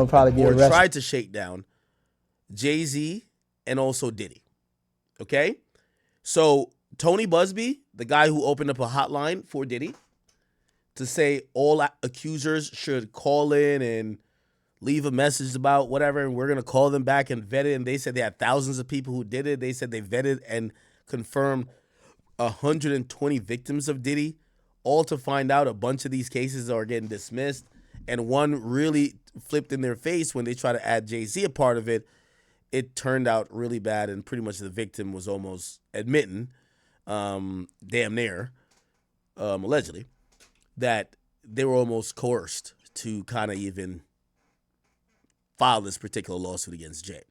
He'll probably be or arrested. tried to shake down Jay-Z and also Diddy. Okay? So Tony Busby, the guy who opened up a hotline for Diddy to say all accusers should call in and leave a message about whatever, and we're going to call them back and vet it. And they said they had thousands of people who did it. They said they vetted and confirmed 120 victims of Diddy, all to find out a bunch of these cases are getting dismissed. And one really flipped in their face when they tried to add Jay-Z a part of it. It turned out really bad, and pretty much the victim was almost admitting, damn near, allegedly, that they were almost coerced to kind of even file this particular lawsuit against Jay.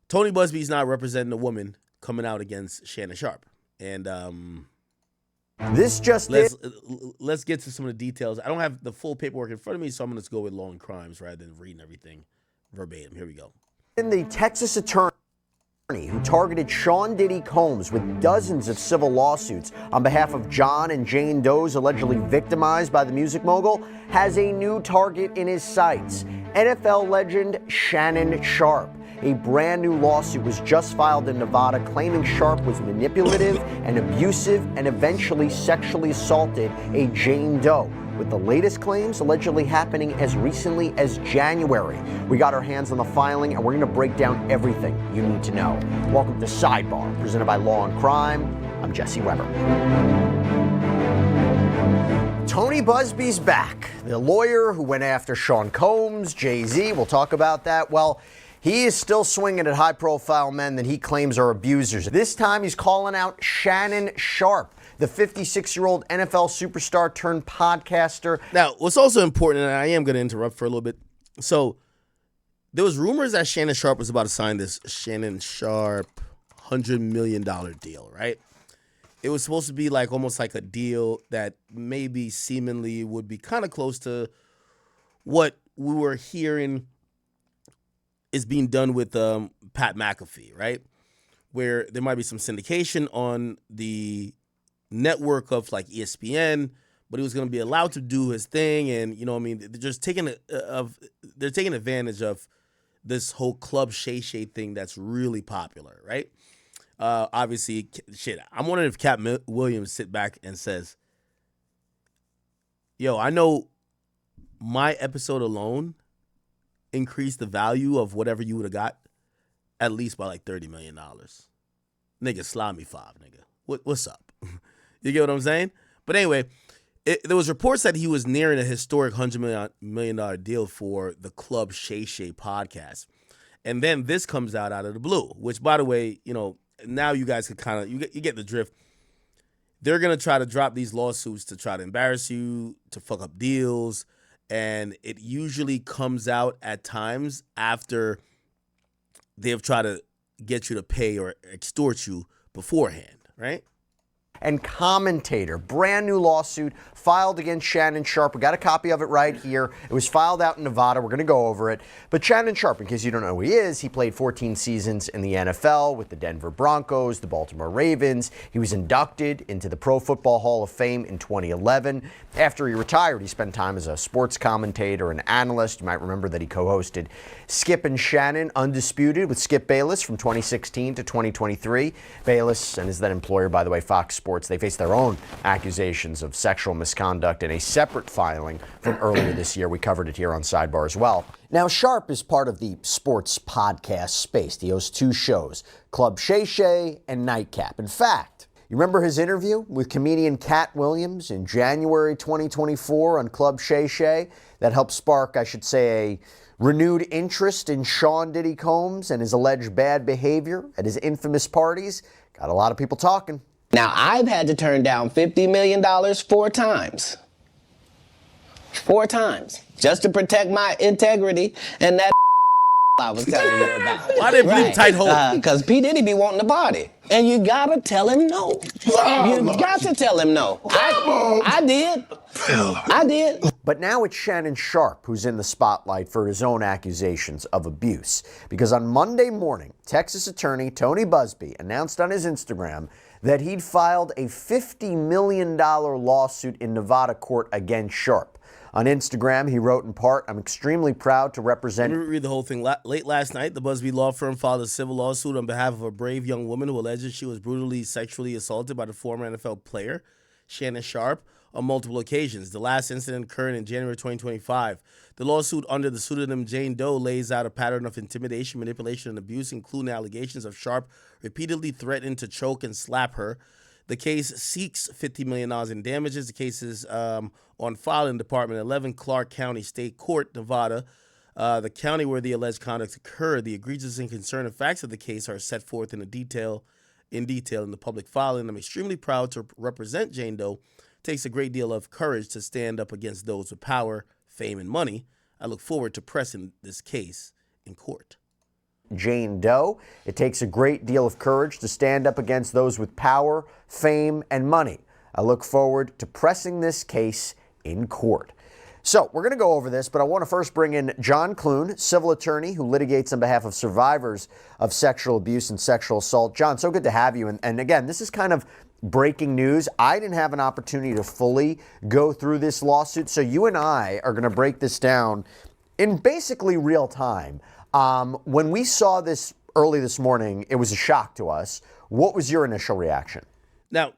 Tony Busby's not representing a woman coming out against Shannon Sharpe. And let's get to some of the details. I don't have the full paperwork in front of me, so I'm going to go with law and crimes rather than reading everything verbatim. Here we go. The Texas attorney who targeted Sean Diddy Combs with dozens of civil lawsuits on behalf of John and Jane Does allegedly victimized by the music mogul has a new target in his sights. NFL legend Shannon Sharpe. A brand new lawsuit was just filed in Nevada claiming Sharpe was manipulative and abusive and eventually sexually assaulted a Jane Doe, with the latest claims allegedly happening as recently as January. We got our hands on the filing, and we're going to break down everything you need to know. Welcome to Sidebar, presented by Law and Crime. I'm Jesse Weber. Tony Busby's back. The lawyer who went after Sean Combs, Jay-Z, we'll talk about that. Well, he is still swinging at high-profile men that he claims are abusers. This time he's calling out Shannon Sharpe, the 56-year-old NFL superstar turned podcaster. Now, what's also important, and I am going to interrupt for a little bit. So there was rumors that Shannon Sharpe was about to sign this Shannon Sharpe $100 million deal, right? It was supposed to be like almost like a deal that maybe seemingly would be kind of close to what we were hearing is being done with Pat McAfee, right? Where there might be some syndication on the network of like ESPN, but he was going to be allowed to do his thing, and you know what I mean, they're just taking advantage of this whole Club Shay Shay thing that's really popular, right? Obviously, shit. I'm wondering if Cat Williams sit back and says, "Yo, I know my episode alone increased the value of whatever you would have got at least by like $30 million. Nigga, slide me five, nigga. What's up?" You get what I'm saying? But anyway, there was reports that he was nearing a historic $100 million deal for the Club Shay Shay podcast. And then this comes out of the blue, which, by the way, you know, now you guys can kind of, you get the drift. They're going to try to drop these lawsuits to try to embarrass you, to fuck up deals. And it usually comes out at times after they've tried to get you to pay or extort you beforehand, right? And commentator. Brand new lawsuit filed against Shannon Sharpe. We got a copy of it right here. It was filed out in Nevada. We're going to go over it. But Shannon Sharpe, in case you don't know who he is, he played 14 seasons in the NFL with the Denver Broncos, the Baltimore Ravens. He was inducted into the Pro Football Hall of Fame in 2011. After he retired, he spent time as a sports commentator and analyst. You might remember that he co-hosted Skip and Shannon Undisputed with Skip Bayless from 2016 to 2023. Bayless and his then employer, by the way, Fox Sports, they face their own accusations of sexual misconduct in a separate filing from earlier this year. We covered it here on Sidebar as well. Now, Sharpe is part of the sports podcast space. He hosts two shows, Club Shay Shay and Nightcap. In fact, you remember his interview with comedian Cat Williams in January 2024 on Club Shay Shay? That helped spark, I should say, a renewed interest in Sean Diddy Combs and his alleged bad behavior at his infamous parties. Got a lot of people talking. Now, I've had to turn down $50 million 4 times. 4 times. Just to protect my integrity and that I was telling you about. Why they bleep tight hole? Because P. Diddy be wanting the body. And you gotta tell him no. You got to tell him no. I did. I did. But now it's Shannon Sharpe who's in the spotlight for his own accusations of abuse. Because on Monday morning, Texas attorney Tony Busby announced on his Instagram that he'd filed a $50 million lawsuit in Nevada court against Sharpe. On Instagram, he wrote in part, "I'm extremely proud to represent." Let me read the whole thing. Late last night, the Busby law firm filed a civil lawsuit on behalf of a brave young woman who alleges she was brutally sexually assaulted by the former NFL player, Shannon Sharp, on multiple occasions. The last incident occurred in January 2025. The lawsuit under the pseudonym Jane Doe lays out a pattern of intimidation, manipulation, and abuse, including allegations of Sharp repeatedly threatening to choke and slap her. The case seeks $50 million in damages. The case is on file in Department 11, Clark County State Court, Nevada. The county where the alleged conduct occurred. The egregious and concerning facts of the case are set forth in detail in the public filing. I'm extremely proud to represent Jane Doe. It takes a great deal of courage to stand up against those with power, fame, and money. I look forward to pressing this case in court. Jane Doe. It takes a great deal of courage to stand up against those with power, fame, and money. I look forward to pressing this case in court. So we're going to go over this, but I want to first bring in John Clune, civil attorney who litigates on behalf of survivors of sexual abuse and sexual assault. John, so good to have you. And again, this is kind of breaking news. I didn't have an opportunity to fully go through this lawsuit, so you and I are going to break this down in basically real time. When we saw this early this morning, it was a shock to us. What was your initial reaction? Now,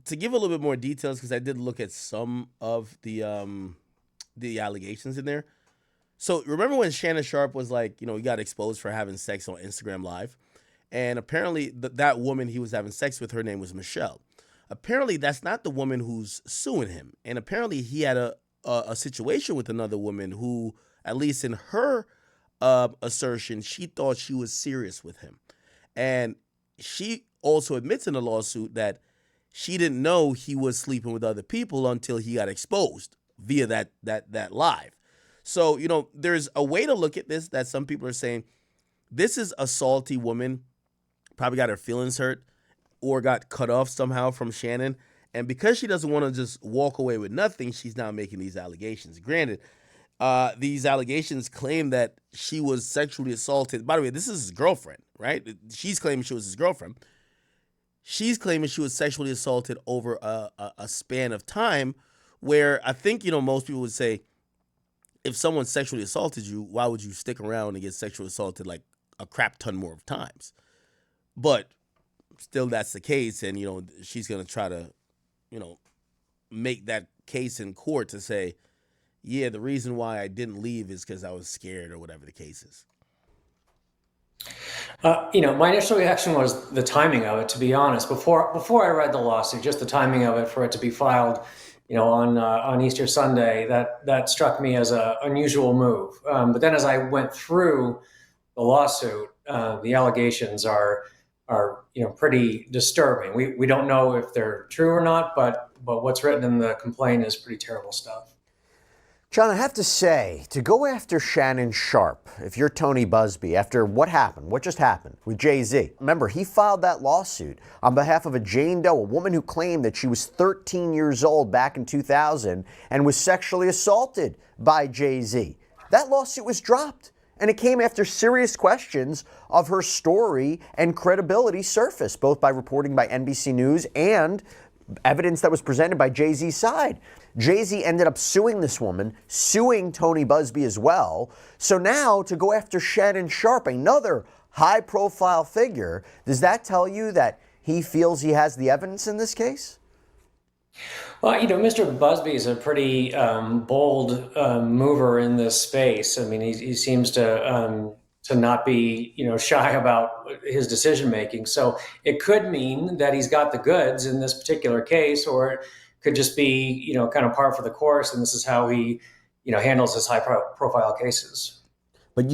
to give a little bit more details, because I did look at some of the allegations in there. So remember when Shannon Sharp was like, he got exposed for having sex on Instagram Live? And apparently that woman he was having sex with, her name was Michelle. Apparently that's not the woman who's suing him. And apparently he had a situation with another woman who, at least in her assertion, she thought she was serious with him. And she also admits in the lawsuit that she didn't know he was sleeping with other people until he got exposed via that live. So, there's a way to look at this that some people are saying this is a salty woman, probably got her feelings hurt or got cut off somehow from Shannon. And because she doesn't want to just walk away with nothing, she's now making these allegations. Granted, these allegations claim that she was sexually assaulted. By the way, this is his girlfriend, right? She's claiming she was his girlfriend. She's claiming she was sexually assaulted over a span of time where I think, most people would say, if someone sexually assaulted you, why would you stick around and get sexually assaulted like a crap ton more of times? But still, that's the case. And, she's going to try to, make that case in court to say, yeah, the reason why I didn't leave is because I was scared or whatever the case is. My initial reaction was the timing of it, to be honest. Before I read the lawsuit, just the timing of it for it to be filed, on Easter Sunday, that struck me as an unusual move. But then as I went through the lawsuit, the allegations are pretty disturbing. We don't know if they're true or not, but what's written in the complaint is pretty terrible stuff. John, I have to say, to go after Shannon Sharpe, if you're Tony Busby, after what just happened with Jay-Z. Remember, he filed that lawsuit on behalf of a Jane Doe, a woman who claimed that she was 13 years old back in 2000 and was sexually assaulted by Jay-Z. That lawsuit was dropped, and it came after serious questions of her story and credibility surfaced, both by reporting by NBC News and evidence that was presented by Jay-Z's side. Jay-Z ended up suing this woman, suing Tony Busby as well. So now to go after Shannon Sharpe, another high-profile figure, does that tell you that he feels he has the evidence in this case? Well, Mr. Busby is a pretty bold mover in this space. I mean, he seems to not be, shy about his decision making. So it could mean that he's got the goods in this particular case, or it could just be, kind of par for the course. And this is how he, handles his high profile cases. But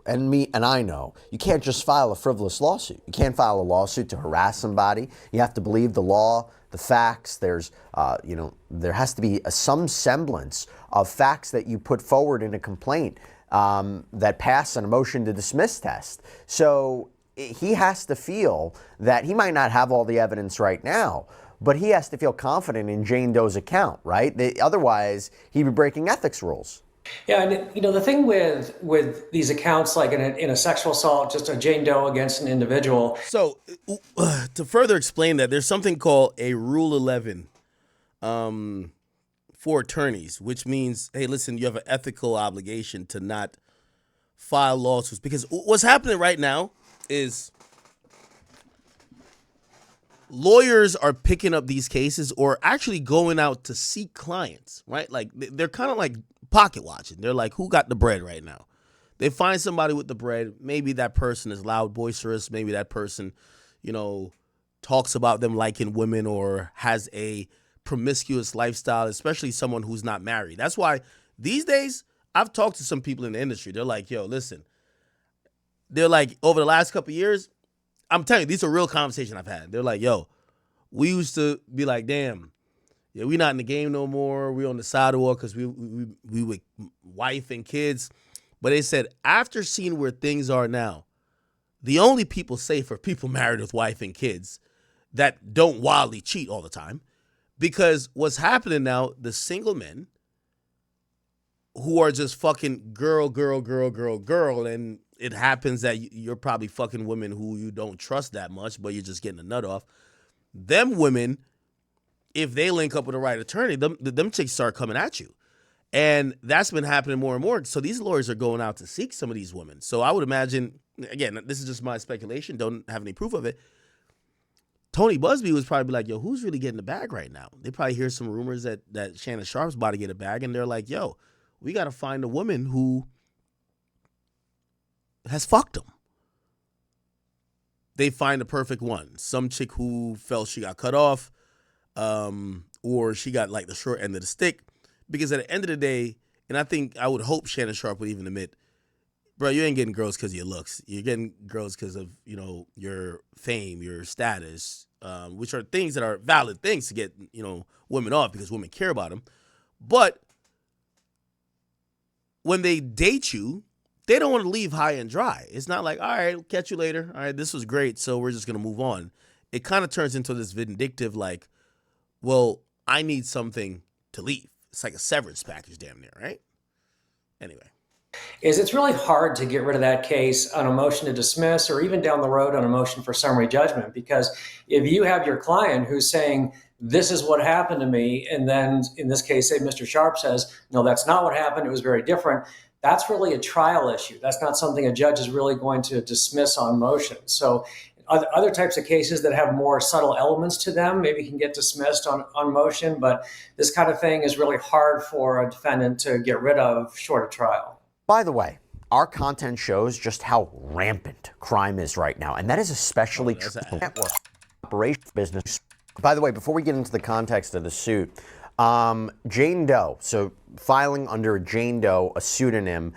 and me and I know, you can't just file a frivolous lawsuit. You can't file a lawsuit to harass somebody. You have to believe the law, the facts. There's, there has to be some semblance of facts that you put forward in a complaint that pass an motion to dismiss test. So he has to feel that he might not have all the evidence right now, but he has to feel confident in Jane Doe's account, right? Otherwise, he'd be breaking ethics rules. Yeah, and the thing with these accounts, like in a sexual assault, just a Jane Doe against an individual. So to further explain that, there's something called a Rule 11 for attorneys, which means, hey, listen, you have an ethical obligation to not file lawsuits, because what's happening right now is lawyers are picking up these cases or actually going out to seek clients, right? Like they're kind of like pocket watching. They're like, who got the bread right now? They find somebody with the bread. Maybe that person is loud, boisterous. Maybe that person, talks about them liking women or has a promiscuous lifestyle, especially someone who's not married. That's why these days I've talked to some people in the industry. They're like, yo, listen. They're like, over the last couple of years, I'm telling you, these are real conversations I've had. They're like, yo, we used to be like, damn, yeah, we not in the game no more. We on the sidewalk because we with wife and kids. But they said after seeing where things are now, the only people safe are people married with wife and kids that don't wildly cheat all the time. Because what's happening now, the single men who are just fucking girl, and it happens that you're probably fucking women who you don't trust that much, but you're just getting a nut off. Them women, if they link up with the right attorney, them chicks start coming at you. And that's been happening more and more. So these lawyers are going out to seek some of these women. So I would imagine, again, this is just my speculation, don't have any proof of it. Tony Busby was probably like, yo, who's really getting the bag right now? They probably hear some rumors that Shannon Sharp's about to get a bag, and they're like, yo, we got to find a woman who has fucked him. They find the perfect one. Some chick who felt she got cut off, or she got like the short end of the stick. Because at the end of the day, and I would hope Shannon Sharp would even admit, bro, you ain't getting girls because of your looks. You're getting girls because of, your fame, your status, which are things that are valid things to get, women off because women care about them. But when they date you, they don't want to leave high and dry. It's not like, all right, we'll catch you later. All right, this was great, so we're just going to move on. It kind of turns into this vindictive, like, well, I need something to leave. It's like a severance package damn near, right? Anyway. It's really hard to get rid of that case on a motion to dismiss or even down the road on a motion for summary judgment, because if you have your client who's saying, this is what happened to me, and then in this case, say Mr. Sharp says, no, that's not what happened, it was very different, that's really a trial issue. That's not something a judge is really going to dismiss on motion. So other types of cases that have more subtle elements to them maybe can get dismissed on motion, but this kind of thing is really hard for a defendant to get rid of short of trial. By the way, our content shows just how rampant crime is right now, and that is especially true in network operation business. By the way, before we get into the context of the suit, Jane Doe, so filing under Jane Doe, a pseudonym,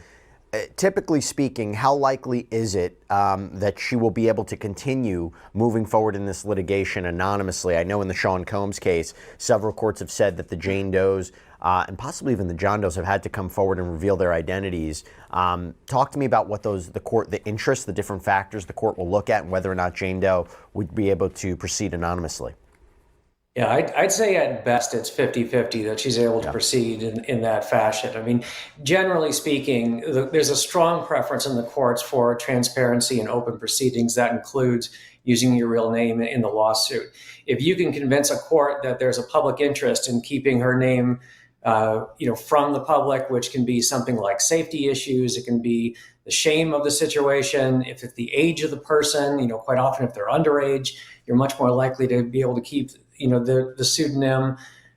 typically speaking, how likely is it that she will be able to continue moving forward in this litigation anonymously? I know in the Sean Combs case, several courts have said that the Jane Does and possibly even the John Does have had to come forward and reveal their identities. Talk to me about what the interests, the different factors the court will look at, and whether or not Jane Doe would be able to proceed anonymously. Yeah, I'd say at best it's 50-50 that she's able to proceed in that fashion. I mean, generally speaking, there's a strong preference in the courts for transparency and open proceedings. That includes using your real name in the lawsuit. If you can convince a court that there's a public interest in keeping her name from the public, which can be something like safety issues, it can be the shame of the situation, if it's the age of the person, quite often if they're underage, you're much more likely to be able to keep the pseudonym.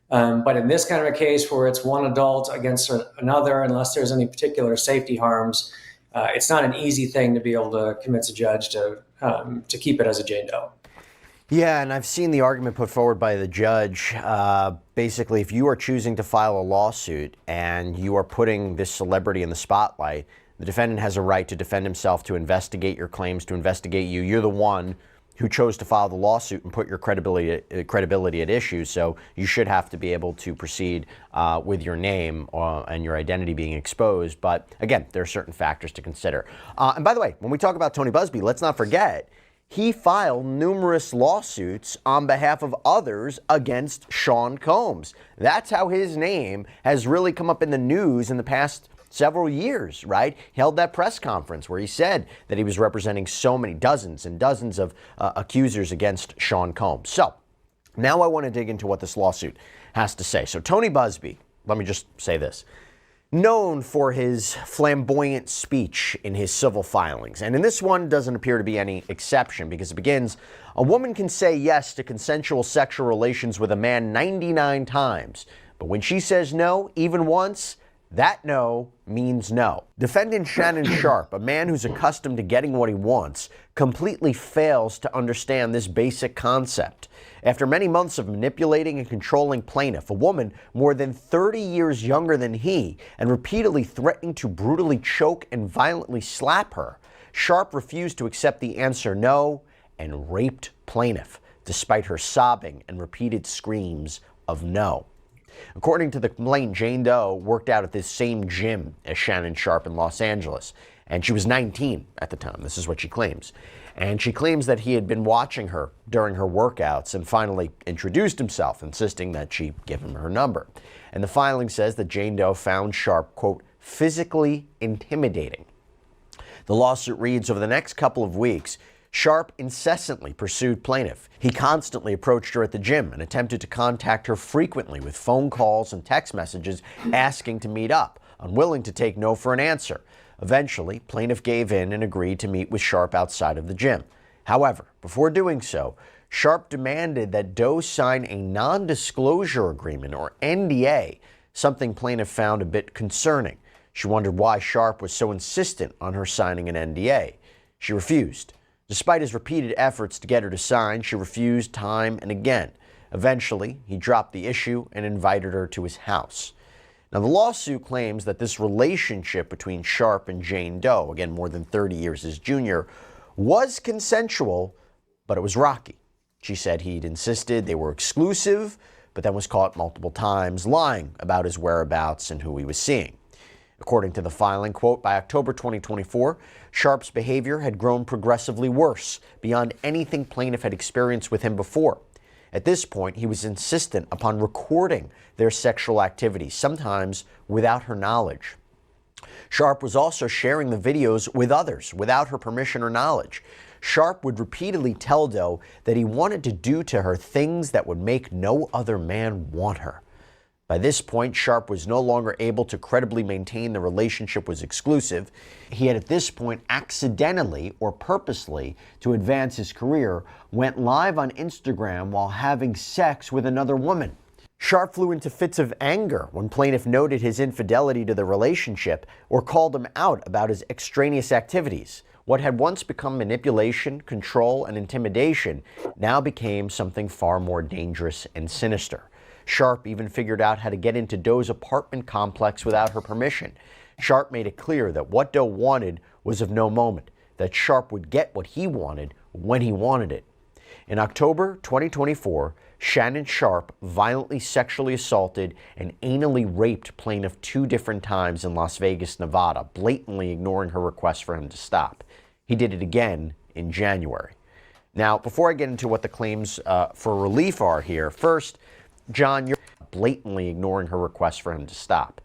But in this kind of a case where it's one adult against another, unless there's any particular safety harms, it's not an easy thing to be able to convince a judge to keep it as a Jane Doe. Yeah, and I've seen the argument put forward by the judge. Basically, if you are choosing to file a lawsuit and you are putting this celebrity in the spotlight, the defendant has a right to defend himself, to investigate your claims, to investigate you. You're the one who chose to file the lawsuit and put your credibility at issue, so you should have to be able to proceed with your name and your identity being exposed. But again, there are certain factors to consider. And by the way, when we talk about Tony Busby, let's not forget, he filed numerous lawsuits on behalf of others against Sean Combs. That's how his name has really come up in the news in the past several years, right? He held that press conference where he said that he was representing so many, dozens and dozens of accusers against Sean Combs. So now I want to dig into what this lawsuit has to say. So Tony Busby, let me just say this, known for his flamboyant speech in his civil filings. And in this one doesn't appear to be any exception, because it begins, a woman can say yes to consensual sexual relations with a man 99 times, but when she says no, even once, that no means no. Defendant Shannon Sharpe, a man who's accustomed to getting what he wants, completely fails to understand this basic concept. After many months of manipulating and controlling plaintiff, a woman more than 30 years younger than he, and repeatedly threatening to brutally choke and violently slap her, Sharpe refused to accept the answer no and raped plaintiff, despite her sobbing and repeated screams of no. According to the complaint, Jane Doe worked out at this same gym as Shannon Sharpe in Los Angeles, and she was 19 at the time. This is what she claims. And she claims that he had been watching her during her workouts and finally introduced himself, insisting that she give him her number. And the filing says that Jane Doe found Sharpe, quote, physically intimidating. The lawsuit reads, over the next couple of weeks, Sharpe incessantly pursued plaintiff. He constantly approached her at the gym and attempted to contact her frequently with phone calls and text messages asking to meet up, unwilling to take no for an answer. Eventually, plaintiff gave in and agreed to meet with Sharpe outside of the gym. However, before doing so, Sharpe demanded that Doe sign a non-disclosure agreement, or NDA, something plaintiff found a bit concerning. She wondered why Sharpe was so insistent on her signing an NDA. She refused. Despite his repeated efforts to get her to sign, she refused time and again. Eventually, he dropped the issue and invited her to his house. Now, the lawsuit claims that this relationship between Sharpe and Jane Doe, again more than 30 years his junior, was consensual, but it was rocky. She said he'd insisted they were exclusive, but then was caught multiple times lying about his whereabouts and who he was seeing. According to the filing, quote, by October 2024, Sharpe's behavior had grown progressively worse, beyond anything plaintiff had experienced with him before. At this point, he was insistent upon recording their sexual activities, sometimes without her knowledge. Sharpe was also sharing the videos with others without her permission or knowledge. Sharpe would repeatedly tell Doe that he wanted to do to her things that would make no other man want her. By this point, Sharpe was no longer able to credibly maintain the relationship was exclusive. He had at this point accidentally or purposely, to advance his career, went live on Instagram while having sex with another woman. Sharpe flew into fits of anger when plaintiff noted his infidelity to the relationship or called him out about his extraneous activities. What had once become manipulation, control, and intimidation now became something far more dangerous and sinister. Sharpe even figured out how to get into Doe's apartment complex without her permission. Sharpe made it clear that what Doe wanted was of no moment, that Sharpe would get what he wanted when he wanted it. In October 2024, Shannon Sharpe violently sexually assaulted and anally raped plaintiff 2 different times in Las Vegas, Nevada, blatantly ignoring her request for him to stop. He did it again in January. Now, before I get into what the claims for relief are here, first, John, you're blatantly ignoring her request for him to stop.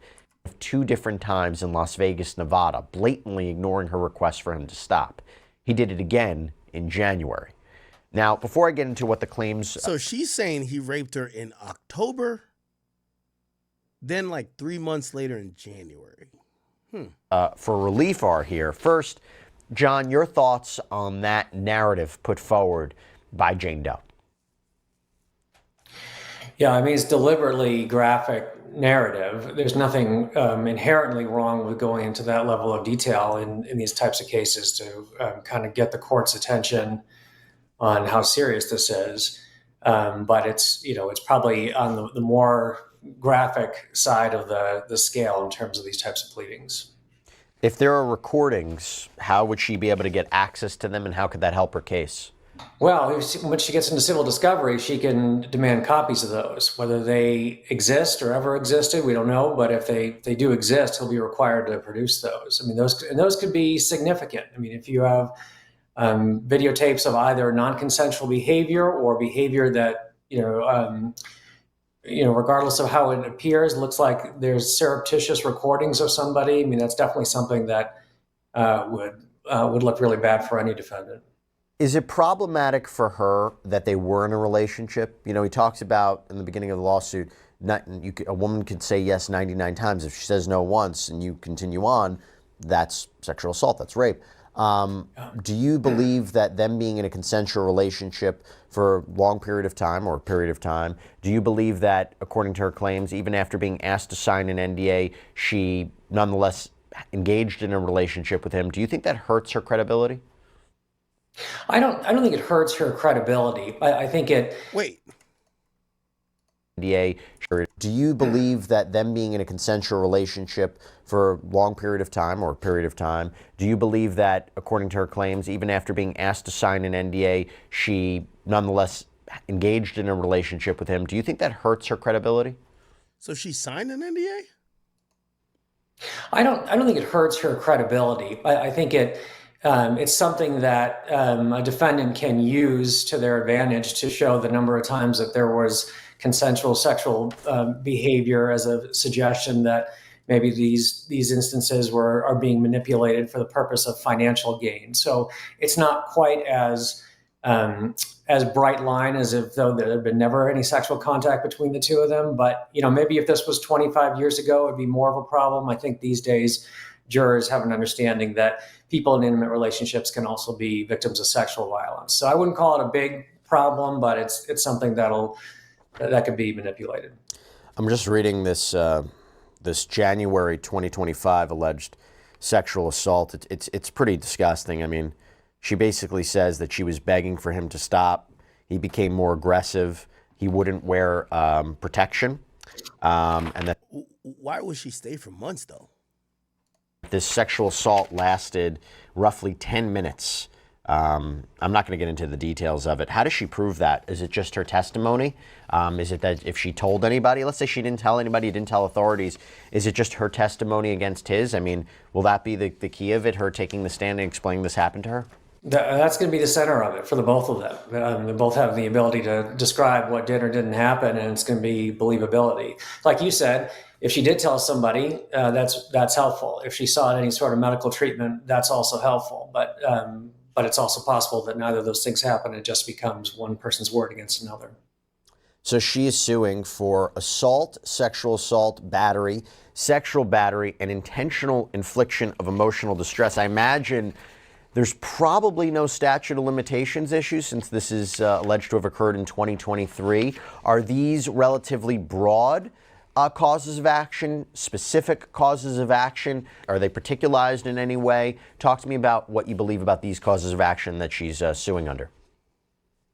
2 different times in Las Vegas, Nevada, blatantly ignoring her request for him to stop. He did it again in January. Now, before I get into what the claims... So she's saying he raped her in October, then like 3 months later in January. For relief are here. First, John, your thoughts on that narrative put forward by Jane Doe. Yeah, I mean, it's deliberately graphic narrative. There's nothing inherently wrong with going into that level of detail in these types of cases to kind of get the court's attention on how serious this is. But it's probably on the more graphic side of the scale in terms of these types of pleadings. If there are recordings, how would she be able to get access to them, and how could that help her case? Well, when she gets into civil discovery, she can demand copies of those. Whether they exist or ever existed, we don't know. But if they do exist, he'll be required to produce those. I mean, those could be significant. I mean, if you have videotapes of either non-consensual behavior or behavior that regardless of how it appears, looks like there's surreptitious recordings of somebody. I mean, that's definitely something that would look really bad for any defendant. Is it problematic for her that they were in a relationship? You know, he talks about in the beginning of the lawsuit, a woman could say yes 99 times. If she says no once and you continue on, that's sexual assault, that's rape. Do you believe that them being in a consensual relationship for a long period of time or a period of time, do you believe that, according to her claims, even after being asked to sign an NDA, she nonetheless engaged in a relationship with him? Do you think that hurts her credibility? I don't think it hurts her credibility. I think it. Wait. NDA. Do you believe that them being in a consensual relationship for a long period of time or a period of time, do you believe that, according to her claims, even after being asked to sign an NDA, she nonetheless engaged in a relationship with him? Do you think that hurts her credibility? So she signed an NDA? I don't think it hurts her credibility. I think it's something that a defendant can use to their advantage to show the number of times that there was consensual sexual behavior, as a suggestion that maybe these instances are being manipulated for the purpose of financial gain. So it's not quite as bright line as if though there had been never any sexual contact between the two of them. But maybe if this was 25 years ago, it'd be more of a problem. I think these days jurors have an understanding that people in intimate relationships can also be victims of sexual violence. So I wouldn't call it a big problem, but it's something that could be manipulated. I'm just reading this this January 2025 alleged sexual assault. It's pretty disgusting. I mean, she basically says that she was begging for him to stop. He became more aggressive. He wouldn't wear protection, and that. Why would she stay for months though? This sexual assault lasted roughly 10 minutes. I'm not going to get into the details of it. How does she prove that? Is it just her testimony? Is it that if she told anybody, let's say she didn't tell anybody, didn't tell authorities, is it just her testimony against his? I mean, will that be the key of it, her taking the stand and explaining this happened to her? That's going to be the center of it for the both of them. They both have the ability to describe what did or didn't happen, and it's going to be believability. Like you said, if she did tell somebody, that's helpful. If she sought any sort of medical treatment, that's also helpful. But it's also possible that neither of those things happen. It just becomes one person's word against another. So she is suing for assault, sexual assault, battery, sexual battery, and intentional infliction of emotional distress. I imagine there's probably no statute of limitations issue since this is alleged to have occurred in 2023. Are these relatively broad causes of action, specific causes of action? Are they particularized in any way? Talk to me about what you believe about these causes of action that she's suing under.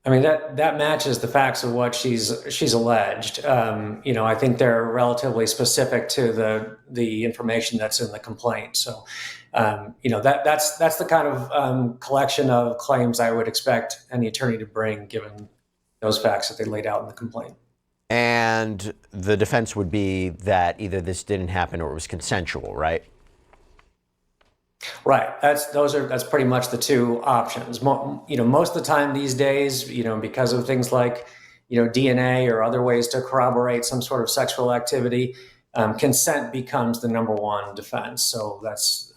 I mean, that matches the facts of what she's alleged. I think they're relatively specific to the information that's in the complaint. So, that's the kind of collection of claims I would expect any attorney to bring, given those facts that they laid out in the complaint. And the defense would be that either this didn't happen or it was consensual, right? Right. That's pretty much the two options. Most of the time these days, because of things like, DNA or other ways to corroborate some sort of sexual activity, consent becomes the number one defense. So that's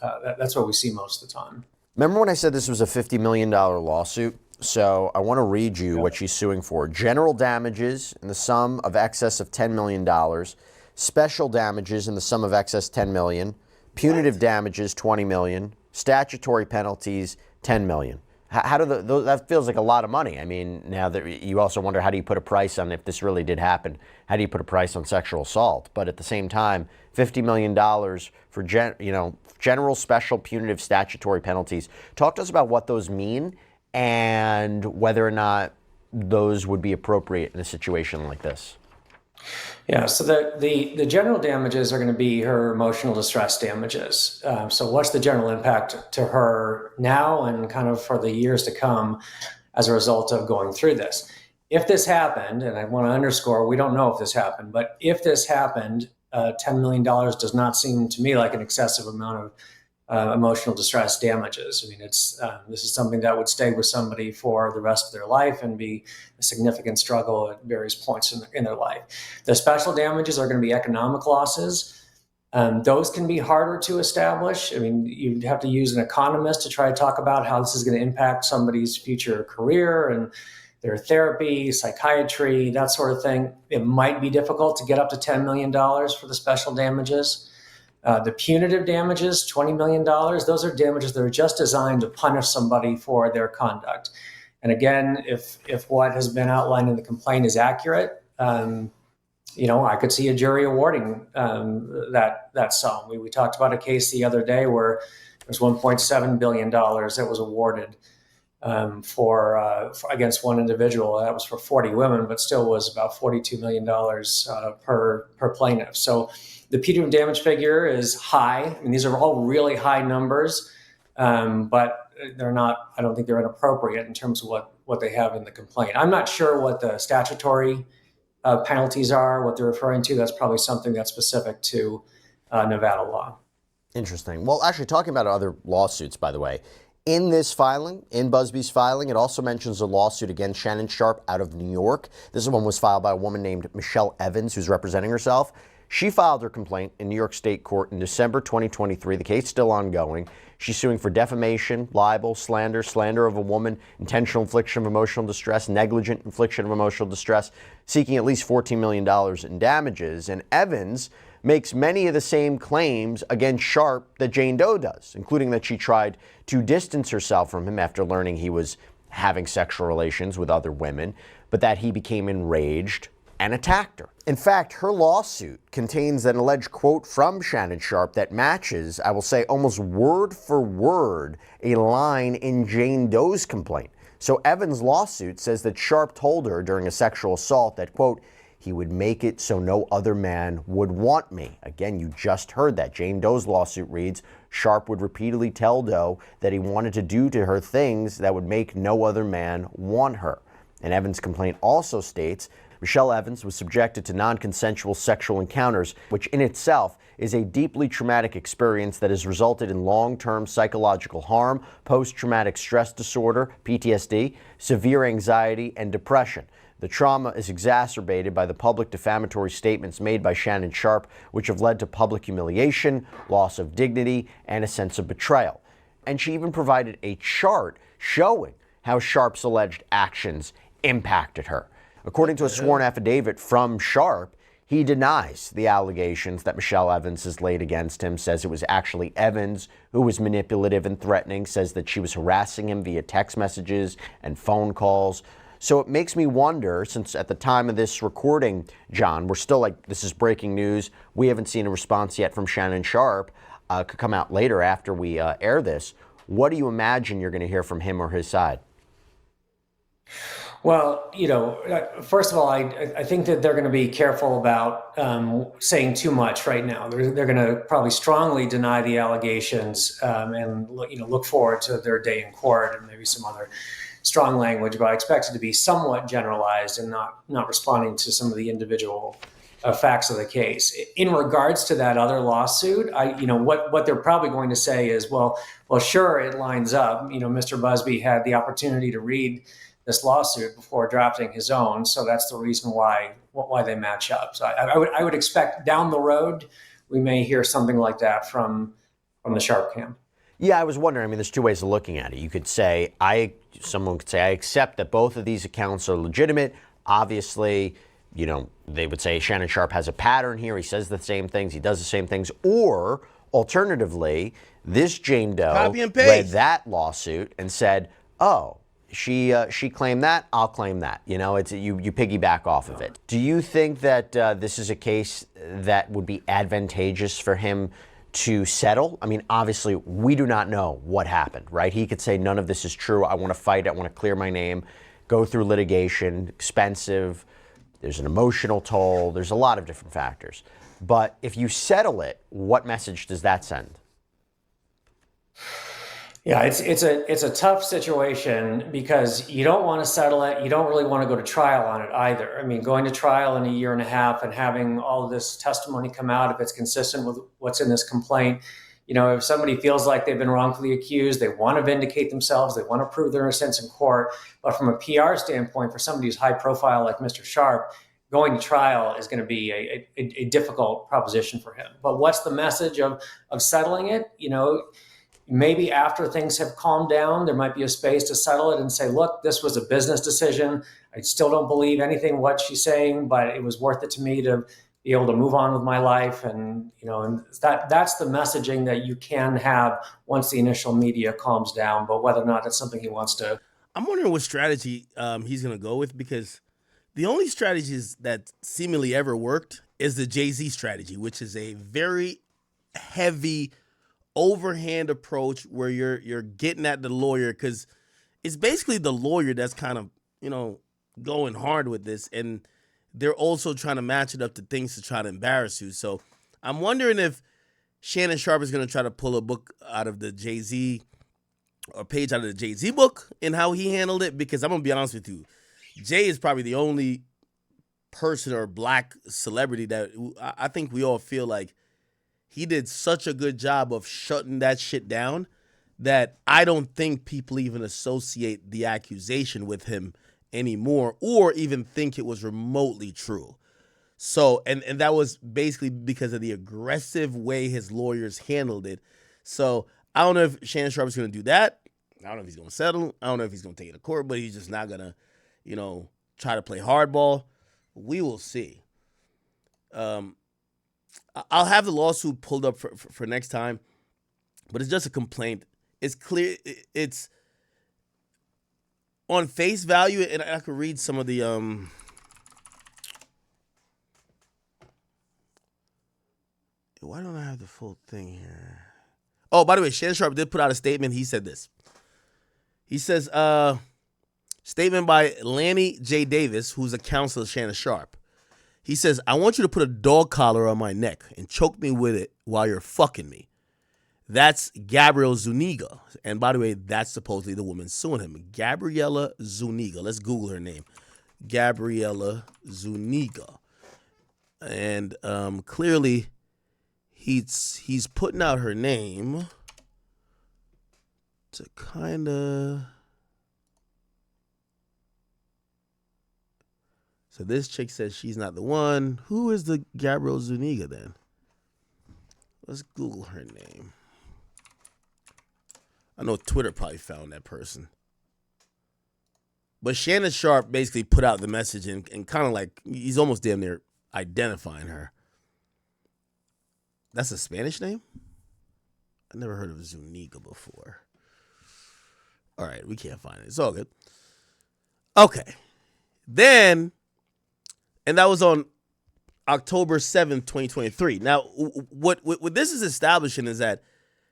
what we see most of the time. Remember when I said this was a $50 million lawsuit? So I want to read you what she's suing for. General damages in the sum of excess of $10 million, special damages in the sum of excess $10 million, punitive damages $20 million, statutory penalties $10 million. How do that feels like a lot of money. I mean, now that you also wonder, how do you put a price on if this really did happen? How do you put a price on sexual assault? But at the same time, $50 million for general, special, punitive, statutory penalties. Talk to us about what those mean and whether or not those would be appropriate in a situation like this. Yeah, so the general damages are going to be her emotional distress damages. So what's the general impact to her now and kind of for the years to come as a result of going through this? If this happened, and I want to underscore, we don't know if this happened, but if this happened, $10 million does not seem to me like an excessive amount of emotional distress damages. I mean, this is something that would stay with somebody for the rest of their life and be a significant struggle at various points in their life. The special damages are going to be economic losses. Those can be harder to establish. I mean, you'd have to use an economist to try to talk about how this is going to impact somebody's future career and their therapy, psychiatry, that sort of thing. It might be difficult to get up to $10 million for the special damages. The punitive damages, $20 million, those are damages that are just designed to punish somebody for their conduct. And again, if what has been outlined in the complaint is accurate, I could see a jury awarding that sum. We talked about a case the other day where there's $1.7 billion that was awarded for against one individual. That was for 40 women, but still was about $42 million per plaintiff. So the punitive damage figure is high. I mean, these are all really high numbers, but they're not. I don't think they're inappropriate in terms of what they have in the complaint. I'm not sure what the statutory penalties are, what they're referring to. That's probably something that's specific to Nevada law. Interesting. Well, actually, talking about other lawsuits, by the way, in this filing, in Busby's filing, it also mentions a lawsuit against Shannon Sharpe out of New York. This one was filed by a woman named Michelle Evans, who's representing herself. She filed her complaint in New York State Court in December 2023. The case is still ongoing. She's suing for defamation, libel, slander, slander of a woman, intentional infliction of emotional distress, negligent infliction of emotional distress, seeking at least $14 million in damages. And Evans makes many of the same claims against Sharpe that Jane Doe does, including that she tried to distance herself from him after learning he was having sexual relations with other women, but that he became enraged and attacked her. In fact, her lawsuit contains an alleged quote from Shannon Sharpe that matches, I will say, almost word for word, a line in Jane Doe's complaint. So Evans' lawsuit says that Sharpe told her during a sexual assault that, quote, he would make it so no other man would want me. Again, you just heard that. Jane Doe's lawsuit reads, Sharpe would repeatedly tell Doe that he wanted to do to her things that would make no other man want her. And Evans' complaint also states Michelle Evans was subjected to non-consensual sexual encounters, which in itself is a deeply traumatic experience that has resulted in long-term psychological harm, post-traumatic stress disorder, PTSD, severe anxiety, and depression. The trauma is exacerbated by the public defamatory statements made by Shannon Sharpe, which have led to public humiliation, loss of dignity, and a sense of betrayal. And she even provided a chart showing how Sharpe's alleged actions impacted her. According to a sworn affidavit from Sharpe, he denies the allegations that Michelle Evans has laid against him, says it was actually Evans who was manipulative and threatening, says that she was harassing him via text messages and phone calls. So it makes me wonder, since at the time of this recording, John, we're still like, this is breaking news. We haven't seen a response yet from Shannon Sharpe. Could come out later after we air this. What do you imagine you're going to hear from him or his side? Well, first of all, I think that they're going to be careful about saying too much right now. They're going to probably strongly deny the allegations and look forward to their day in court and maybe some other strong language. But I expect it to be somewhat generalized and not responding to some of the individual facts of the case. In regards to that other lawsuit, what they're probably going to say is, well, sure, it lines up. Mr. Busby had the opportunity to read this lawsuit before drafting his own, so that's the reason why they match up. So I would expect down the road we may hear something like that from the Sharpe camp. Yeah, I was wondering. I mean, there's two ways of looking at it. You could say someone could say I accept that both of these accounts are legitimate. Obviously, they would say Shannon Sharpe has a pattern here. He says the same things. He does the same things. Or alternatively, this Jane Doe read that lawsuit and said, "Oh, she claimed that. I'll claim that." You piggyback off of it. Do you think that this is a case that would be advantageous for him to settle? I mean, obviously, we do not know what happened, right? He could say none of this is true. I want to fight. I want to clear my name. Go through litigation, expensive. There's an emotional toll. There's a lot of different factors. But if you settle it, what message does that send? Yeah, it's a tough situation because you don't want to settle it. You don't really want to go to trial on it either. I mean, going to trial in a year and a half and having all of this testimony come out, if it's consistent with what's in this complaint, if somebody feels like they've been wrongfully accused, they want to vindicate themselves, they want to prove their innocence in court. But from a PR standpoint, for somebody who's high profile like Mr. Sharpe, going to trial is going to be a difficult proposition for him. But what's the message of settling it? Maybe after things have calmed down, there might be a space to settle it and say, look, this was a business decision. I still don't believe anything what she's saying, but it was worth it to me to be able to move on with my life. And that's the messaging that you can have once the initial media calms down. But whether or not it's something he wants to. I'm wondering what strategy he's going to go with, because the only strategies that seemingly ever worked is the Jay-Z strategy, which is a very heavy overhand approach where you're getting at the lawyer, because it's basically the lawyer that's kind of, going hard with this, and they're also trying to match it up to things to try to embarrass you. So I'm wondering if Shannon Sharpe is going to try to pull a book out of the Jay-Z, or page out of the Jay-Z book, and how he handled it, because I'm going to be honest with you, Jay is probably the only person or black celebrity that I think we all feel like he did such a good job of shutting that shit down that I don't think people even associate the accusation with him anymore, or even think it was remotely true. So, and that was basically because of the aggressive way his lawyers handled it. So I don't know if Shannon Sharpe is going to do that. I don't know if he's going to settle. I don't know if he's going to take it to court, but he's just not going to, try to play hardball. We will see. I'll have the lawsuit pulled up for next time, but it's just a complaint. It's clear. It's on face value, and I could read some of the why don't I have the full thing here? Oh, by the way, Shannon Sharpe did put out a statement. He said this. He says, statement by Lanny J. Davis, who's a counsel of Shannon Sharpe. He says, I want you to put a dog collar on my neck and choke me with it while you're fucking me. That's Gabrielle Zuniga. And by the way, that's supposedly the woman suing him. Gabriella Zuniga. Let's Google her name. Gabriella Zuniga. And clearly he's putting out her name to kind of... So this chick says she's not the one. Who is the Gabrielle Zuniga then? Let's Google her name. I know Twitter probably found that person. But Shannon Sharpe basically put out the message and kind of like, he's almost damn near identifying her. That's a Spanish name? I never heard of Zuniga before. All right, we can't find it. It's all good. Okay. Then, and that was on October 7th, 2023. Now, what this is establishing is that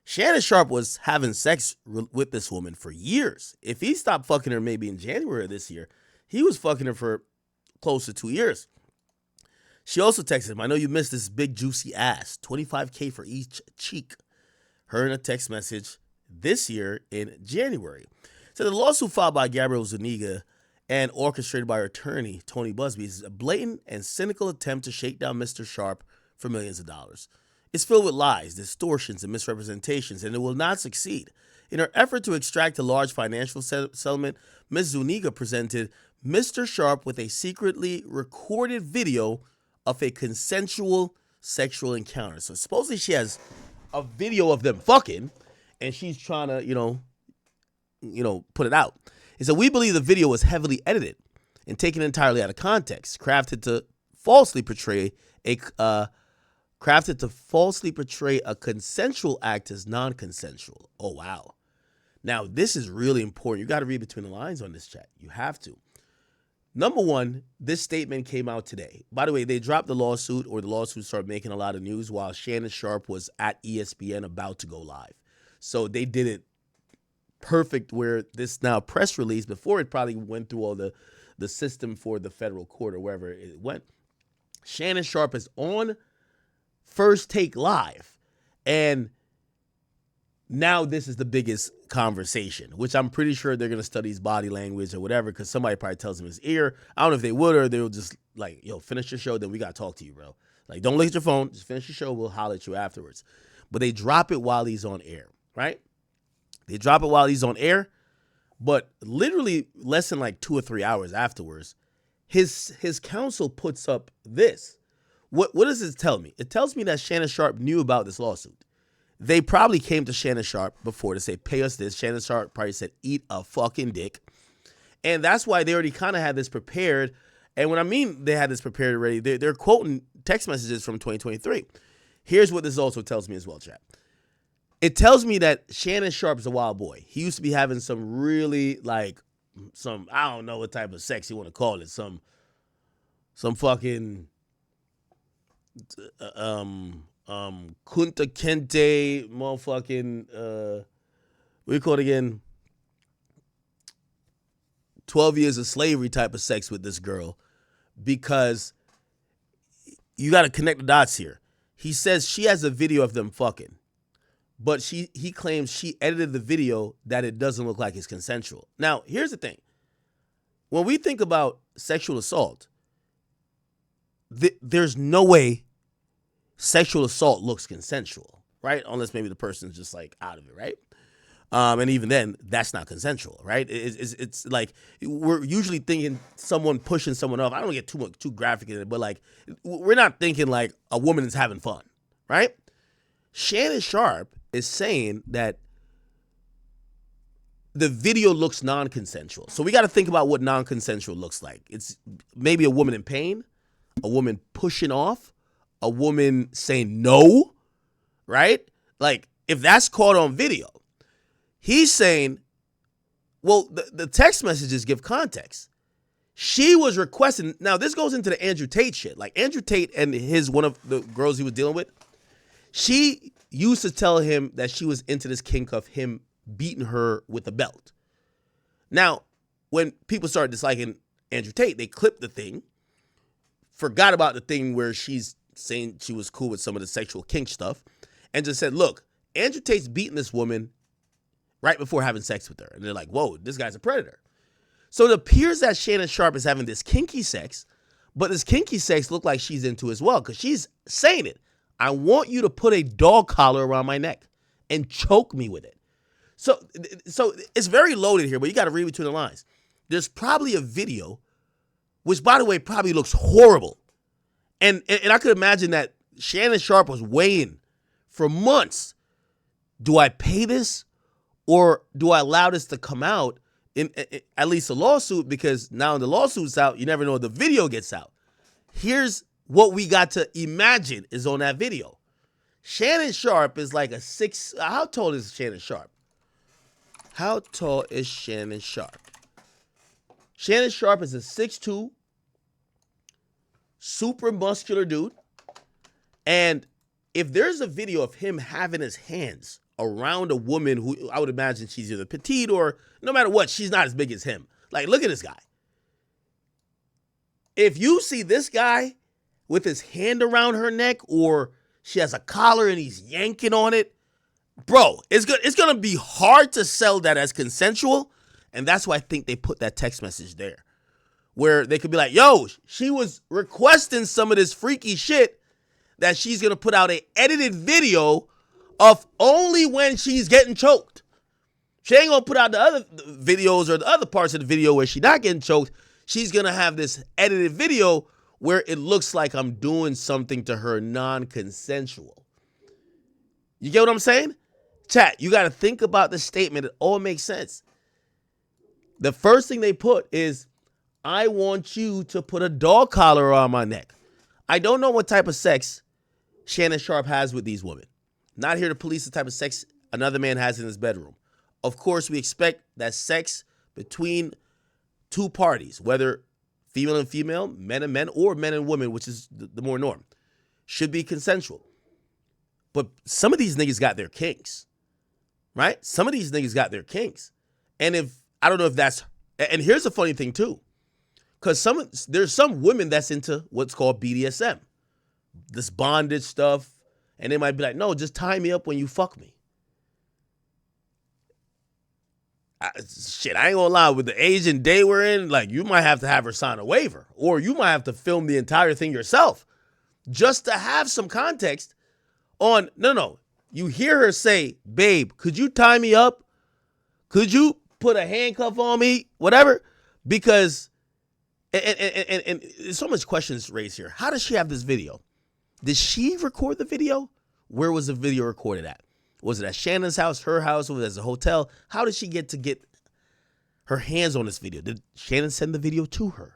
Shannon Sharpe was having sex with this woman for years. If he stopped fucking her maybe in January of this year, he was fucking her for close to 2 years. She also texted him, I know you missed this big juicy ass, $25K for each cheek. Her in a text message this year in January. So the lawsuit filed by Gabrielle Zuniga and orchestrated by her attorney, Tony Busby, is a blatant and cynical attempt to shake down Mr. Sharpe for millions of dollars. It's filled with lies, distortions, and misrepresentations, and it will not succeed. In her effort to extract a large financial settlement, Ms. Zuniga presented Mr. Sharpe with a secretly recorded video of a consensual sexual encounter. So supposedly she has a video of them fucking, and she's trying to, put it out. And so we believe the video was heavily edited and taken entirely out of context, crafted to falsely portray a consensual act as non-consensual. Oh, wow. Now, this is really important. You got to read between the lines on this chat. You have to. Number one, this statement came out today. By the way, they dropped the lawsuit, or the lawsuit started making a lot of news while Shannon Sharpe was at ESPN about to go live. So they did it perfect where this now press release, before it probably went through all the system for the federal court or wherever it went. Shannon Sharpe is on First Take Live. And now this is the biggest conversation, which I'm pretty sure they're going to study his body language or whatever, because somebody probably tells him his ear. I don't know if they would, or they'll just like, yo, finish your show, then we got to talk to you, bro. Like, don't look at your phone. Just finish your show. We'll holler at you afterwards. But they drop it while he's on air, right? They drop it while he's on air, but literally less than like 2 or 3 hours afterwards, his counsel puts up this. What does it tell me? It tells me that Shannon Sharpe knew about this lawsuit. They probably came to Shannon Sharpe before to say, pay us this. Shannon Sharpe probably said, eat a fucking dick. And that's why they already kind of had this prepared. And when I mean they had this prepared already, they're quoting text messages from 2023. Here's what this also tells me as well, chat. It tells me that Shannon Sharpe is a wild boy. He used to be having some really, like, I don't know what type of sex you want to call it. Some fucking, Kunta Kente, motherfucking, what do you call it again? 12 years of slavery type of sex with this girl, because you got to connect the dots here. He says she has a video of them fucking, but he claims she edited the video that it doesn't look like it's consensual. Now, here's the thing. When we think about sexual assault, there's no way sexual assault looks consensual, right? Unless maybe the person's just like out of it, right? And even then, that's not consensual, right? It's like we're usually thinking someone pushing someone off. I don't get too graphic in it, but like we're not thinking like a woman is having fun, right? Shannon Sharpe is saying that the video looks non-consensual. So we got to think about what non-consensual looks like. It's maybe a woman in pain, a woman pushing off, a woman saying no, right? Like if that's caught on video. He's saying, well, the text messages give context. She was requesting. Now, this goes into the Andrew Tate shit. Like Andrew Tate and one of the girls he was dealing with, she used to tell him that she was into this kink of him beating her with a belt. Now, when people started disliking Andrew Tate, they clipped the thing, forgot about the thing where she's saying she was cool with some of the sexual kink stuff, and just said, look, Andrew Tate's beating this woman right before having sex with her. And they're like, whoa, this guy's a predator. So it appears that Shannon Sharpe is having this kinky sex, but this kinky sex look like she's into as well, because she's saying it. I want you to put a dog collar around my neck and choke me with it. So it's very loaded here, but you got to read between the lines. There's probably a video, which, by the way, probably looks horrible. And I could imagine that Shannon Sharpe was weighing for months. Do I pay this? Or do I allow this to come out in at least a lawsuit? Because now the lawsuit's out, you never know if the video gets out. Here's what we got to imagine is on that video. Shannon Sharpe is like a 6. How tall is Shannon Sharpe? How tall is Shannon Sharpe? Shannon Sharpe is a 6'2", super muscular dude. And if there's a video of him having his hands around a woman who I would imagine she's either petite or no matter what, she's not as big as him. Like, look at this guy. If you see this guy with his hand around her neck, or she has a collar and he's yanking on it, bro, it's going to be hard to sell that as consensual. And that's why I think they put that text message there, where they could be like, yo, she was requesting some of this freaky shit that she's going to put out a edited video of only when she's getting choked. She ain't gonna put out the other videos or the other parts of the video where she's not getting choked. She's gonna have this edited video where it looks like I'm doing something to her non-consensual. You get what I'm saying? Chat, you gotta think about the statement. It all makes sense. The first thing they put is, I want you to put a dog collar around my neck. I don't know what type of sex Shannon Sharpe has with these women. Not here to police the type of sex another man has in his bedroom. Of course, we expect that sex between two parties, whether female and female, men and men, or men and women, which is the more norm, should be consensual. But some of these niggas got their kinks, right? Some of these niggas got their kinks. And I don't know if that's, and here's the funny thing too, because there's some women that's into what's called BDSM, this bondage stuff. And they might be like, no, just tie me up when you fuck me. Shit, I ain't gonna lie. With the age and day we're in, like, you might have to have her sign a waiver. Or you might have to film the entire thing yourself. Just to have some context on, no. You hear her say, babe, could you tie me up? Could you put a handcuff on me? Whatever. Because And there's so much questions raised here. How does she have this video? Did she record the video? Where was the video recorded at? Was it at Shannon's house, her house, was it at a hotel? How did she get her hands on this video? Did Shannon send the video to her?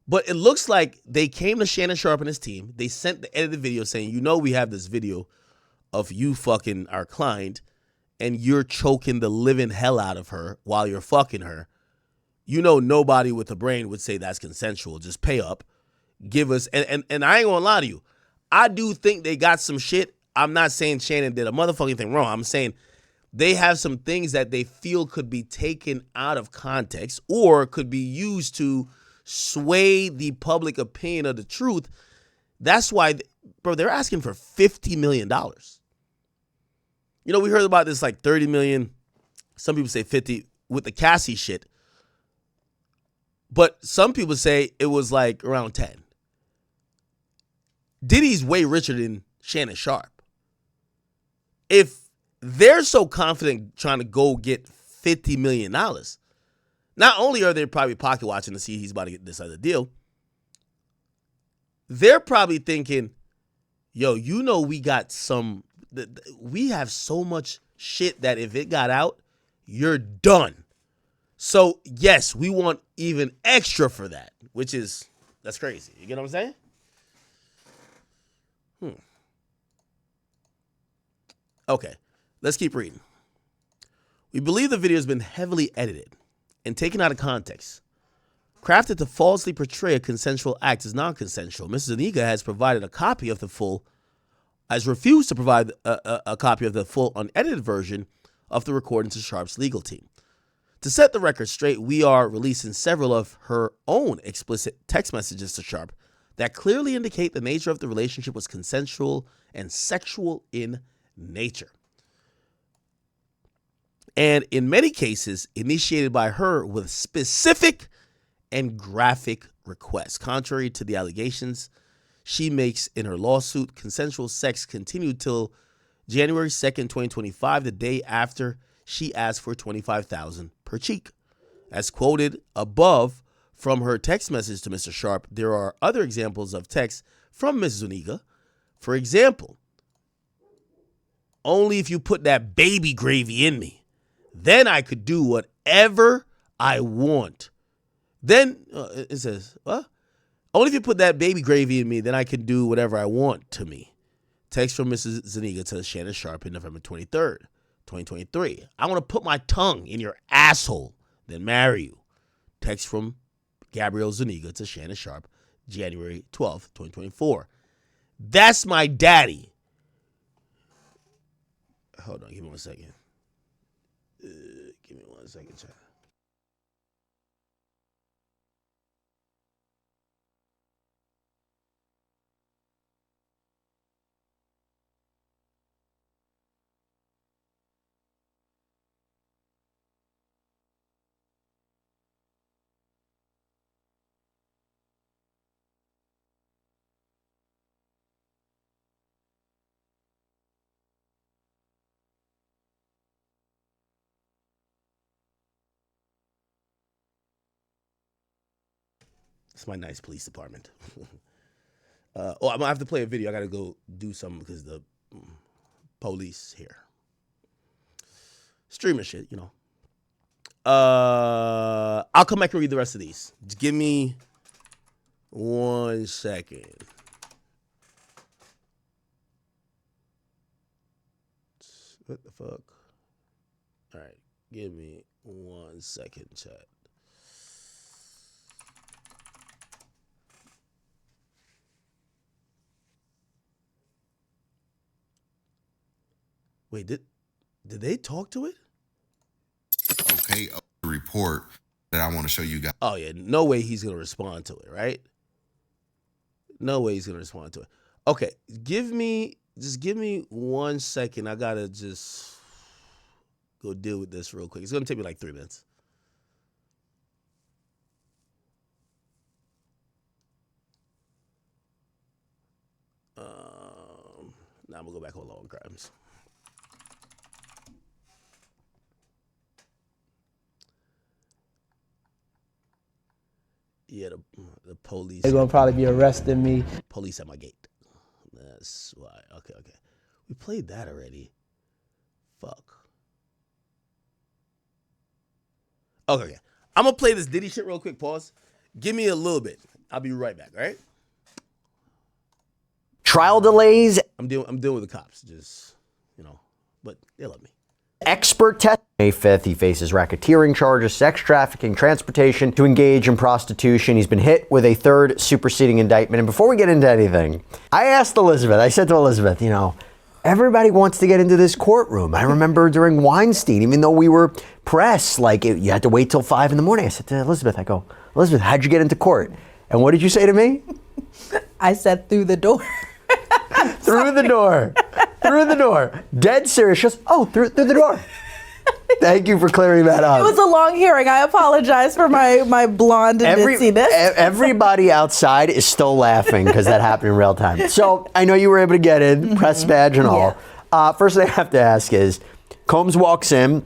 But it looks like they came to Shannon Sharpe and his team. They sent the edited video saying, you know, we have this video of you fucking our client and you're choking the living hell out of her while you're fucking her. You know, nobody with a brain would say that's consensual. Just pay up. Give us, and I ain't gonna lie to you. I do think they got some shit. I'm not saying Shannon did a motherfucking thing wrong. I'm saying they have some things that they feel could be taken out of context or could be used to sway the public opinion of the truth. That's why, bro, they're asking for $50 million. You know, we heard about this like 30 million. Some people say 50 with the Cassie shit. But some people say it was like around 10. Diddy's way richer than Shannon Sharpe. If they're so confident trying to go get $50 million, not only are they probably pocket watching to see he's about to get this other deal, they're probably thinking, yo, you know we got we have so much shit that if it got out, you're done. So, yes, we want even extra for that, that's crazy. You get what I'm saying? Okay, let's keep reading. We believe the video has been heavily edited and taken out of context. Crafted to falsely portray a consensual act as non-consensual, Mrs. Zuniga has provided a copy of the full, has refused to provide a copy of the full unedited version of the recording to Sharpe's legal team. To set the record straight, we are releasing several of her own explicit text messages to Sharpe that clearly indicate the nature of the relationship was consensual and sexual in nature. And in many cases, initiated by her with specific and graphic requests. Contrary to the allegations she makes in her lawsuit, consensual sex continued till January 2nd, 2025, the day after she asked for $25,000 per cheek. As quoted above from her text message to Mr. Sharpe, there are other examples of texts from Ms. Zuniga. For example, only if you put that baby gravy in me, then I could do whatever I want. Then it says, what? Only if you put that baby gravy in me, then I can do whatever I want to me. Text from Mrs. Zuniga to Shannon Sharpe on November 23rd, 2023. I want to put my tongue in your asshole, then marry you. Text from Gabrielle Zuniga to Shannon Sharpe, January 12th, 2024. That's my daddy. Hold on, give me 1 second. Give me 1 second, chat. It's my nice police department. I'm going to have to play a video. I got to go do something because the police here. Streaming shit, you know. I'll come back and read the rest of these. Just give me 1 second. What the fuck? All right. Give me 1 second, chat. Wait, did they talk to it? Okay, a report that I want to show you guys. Oh, yeah. No way he's going to respond to it, right? No way he's going to respond to it. Okay, give me 1 second. I got to just go deal with this real quick. It's going to take me like 3 minutes. Now I'm going to go back on Law and Crimes. Yeah, the police. They're gonna probably be arresting me. Police at my gate. That's why. Okay. We played that already. Fuck. Okay. I'm gonna play this Diddy shit real quick. Pause. Give me a little bit. I'll be right back. All right. Trial delays. I'm dealing with the cops. Just but they love me. Expert test. May 5th, he faces racketeering charges, sex trafficking, transportation to engage in prostitution. He's been hit with a third superseding indictment. And before we get into anything, I asked Elizabeth, I said to Elizabeth, everybody wants to get into this courtroom. I remember during Weinstein, even though we were press, you had to wait till 5 in the morning. I said to Elizabeth, Elizabeth, how'd you get into court? And what did you say to me? I said through the door. Through the door. Through the door. Dead serious. She goes, through the door. Thank you for clearing that up. It was a long hearing. I apologize for my blonde and ditziness. Everybody outside is still laughing because that happened in real time. So I know you were able to get in, press badge and all. Yeah. First thing I have to ask is, Combs walks in.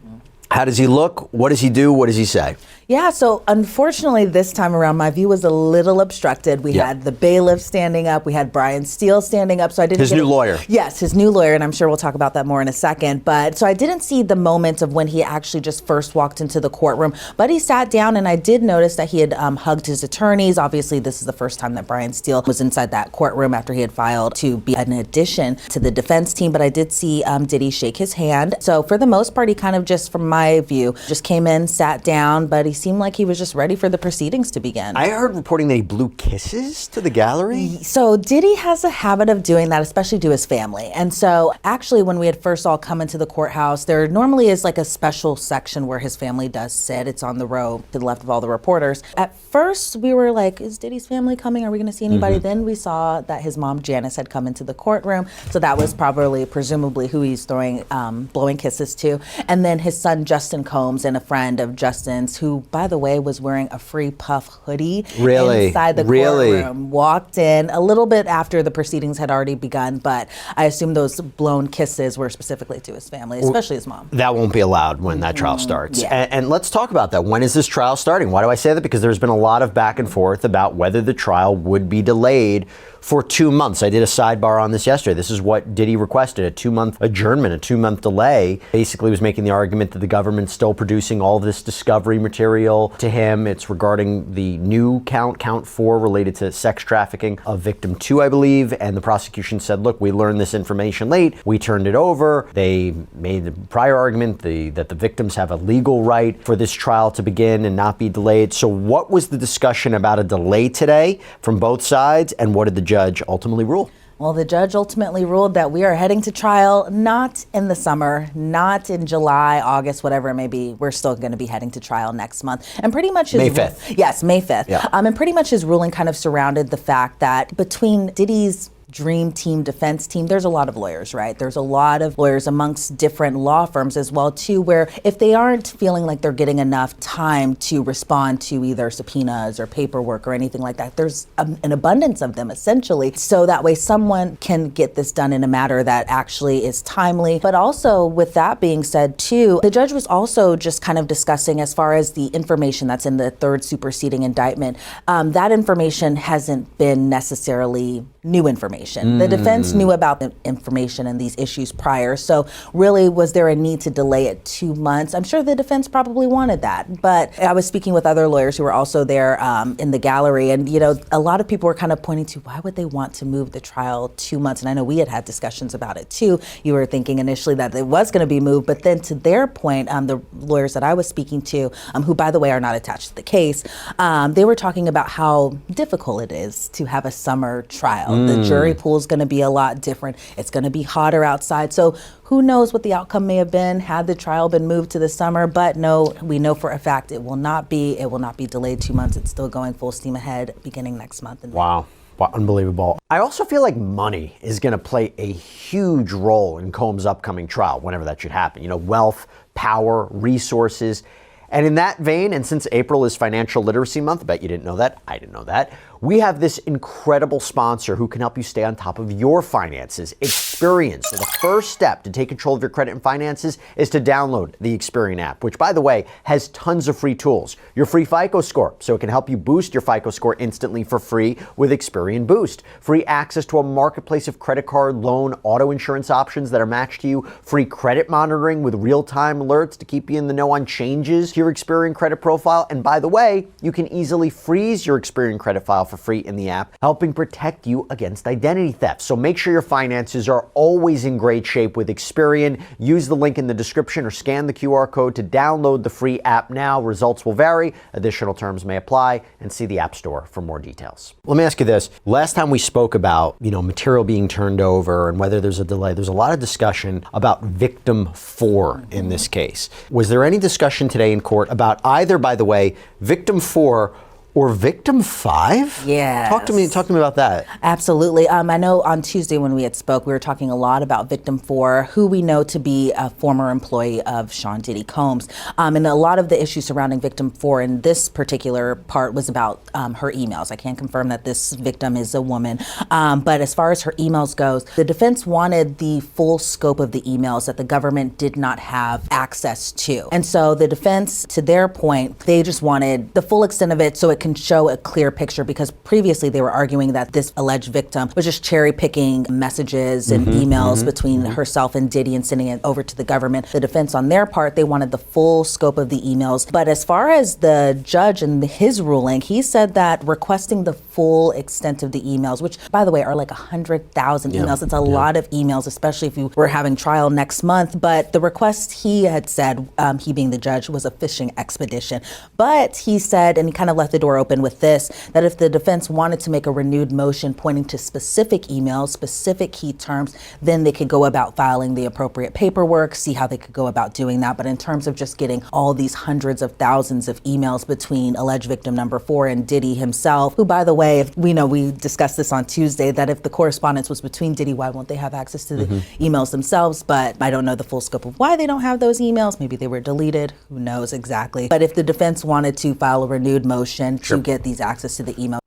How does he look? What does he do? What does he say? Yeah, so unfortunately this time around, my view was a little obstructed. We had the bailiff standing up. We had Brian Steele standing up. So I didn't His new lawyer. Yes, his new lawyer, and I'm sure we'll talk about that more in a second. But so I didn't see the moment of when he actually just first walked into the courtroom. But he sat down, and I did notice that he had hugged his attorneys. Obviously, this is the first time that Brian Steele was inside that courtroom after he had filed to be an addition to the defense team. But I did see Diddy shake his hand. So for the most part, he kind of just, from my view, just came in, sat down, but he seemed like he was just ready for the proceedings to begin. I heard reporting that he blew kisses to the gallery. So Diddy has a habit of doing that, especially to his family. And so actually when we had first all come into the courthouse, there normally is a special section where his family does sit. It's on the row to the left of all the reporters. At first we were like, is Diddy's family coming? Are we going to see anybody? Then we saw that his mom Janice had come into the courtroom. So that was presumably who he's blowing kisses to. And then his son Justin Combs and a friend of Justin's, who by the way was wearing a free puff hoodie inside the courtroom, walked in a little bit after the proceedings had already begun, but I assume those blown kisses were specifically to his family, especially his mom. That won't be allowed when that trial starts. Yeah. And let's talk about that. When is this trial starting? Why do I say that? Because there's been a lot of back and forth about whether the trial would be delayed for 2 months. I did a sidebar on this yesterday. This is what Diddy requested, a 2-month adjournment, a 2-month delay. Basically was making the argument that the government's still producing all this discovery material to him. It's regarding the new count 4, related to sex trafficking of victim 2, I believe. And the prosecution said, look, we learned this information late. We turned it over. They made the prior argument that the victims have a legal right for this trial to begin and not be delayed. So what was the discussion about a delay today from both sides, and what did the judge ultimately rule? Well, the judge ultimately ruled that we are heading to trial not in the summer, not in July, August, whatever it may be. We're still going to be heading to trial next month. And pretty much May 5th. Yes, May 5th. Yeah. And pretty much his ruling kind of surrounded the fact that between Diddy's dream team, defense team, there's a lot of lawyers, right? There's a lot of lawyers amongst different law firms as well too, where if they aren't feeling like they're getting enough time to respond to either subpoenas or paperwork or anything like that, there's an abundance of them essentially. So that way someone can get this done in a matter that actually is timely. But also with that being said too, the judge was also just kind of discussing as far as the information that's in the third superseding indictment, that information hasn't been necessarily new information. The defense knew about the information and these issues prior. So really, was there a need to delay it 2 months? I'm sure the defense probably wanted that. But I was speaking with other lawyers who were also there in the gallery. And, a lot of people were kind of pointing to why would they want to move the trial 2 months? And I know we had discussions about it too. You were thinking initially that it was going to be moved. But then to their point, the lawyers that I was speaking to, who by the way are not attached to the case, they were talking about how difficult it is to have a summer trial. The jury pool is going to be a lot different. It's going to be hotter outside. So who knows what the outcome may have been had the trial been moved to the summer. But no, we know for a fact it will not be delayed 2 months. It's still going full steam ahead beginning next month. Wow. Unbelievable. I also feel like money is going to play a huge role in Combs' upcoming trial, whenever that should happen. Wealth, power, resources. And in that vein, and since April is Financial Literacy Month, I bet you didn't know that, I didn't know that, we have this incredible sponsor who can help you stay on top of your finances, Experian. So the first step to take control of your credit and finances is to download the Experian app, which, by the way, has tons of free tools. Your free FICO score, so it can help you boost your FICO score instantly for free with Experian Boost. Free access to a marketplace of credit card, loan, auto insurance options that are matched to you. Free credit monitoring with real-time alerts to keep you in the know on changes to your Experian credit profile. And by the way, you can easily freeze your Experian credit file for free in the app, helping protect you against identity theft. So make sure your finances are always in great shape with Experian. Use the link in the description or scan the QR code to download the free app now. Results will vary. Additional terms may apply, and see the App Store for more details. Let me ask you this. Last time we spoke about, material being turned over and whether there's a delay, there's a lot of discussion about victim 4 in this case. Was there any discussion today in court about either, by the way, victim 4 or victim 5? Yes. Talk to me about that. Absolutely. I know on Tuesday when we had spoke, we were talking a lot about victim 4, who we know to be a former employee of Sean Diddy Combs. And a lot of the issues surrounding victim 4 in this particular part was about her emails. I can't confirm that this victim is a woman. But as far as her emails goes, the defense wanted the full scope of the emails that the government did not have access to. And so the defense, to their point, they just wanted the full extent of it so it can show a clear picture, because previously they were arguing that this alleged victim was just cherry picking messages and emails between herself and Diddy and sending it over to the government. The defense on their part, they wanted the full scope of the emails. But as far as the judge and his ruling, he said that requesting the full extent of the emails, which by the way are like 100,000 emails. It's a lot of emails, especially if you were having trial next month. But the request he had said, he being the judge, was a fishing expedition. But he said, and he kind of left the door open with this, that if the defense wanted to make a renewed motion pointing to specific emails, specific key terms, then they could go about filing the appropriate paperwork, see how they could go about doing that. But in terms of just getting all these hundreds of thousands of emails between alleged victim number 4 and Diddy himself, who, by the way, if we know, we discussed this on Tuesday, that if the correspondence was between Diddy, why won't they have access to the emails themselves? But I don't know the full scope of why they don't have those emails. Maybe they were deleted. Who knows exactly? But if the defense wanted to file a renewed motion to get these access to the email.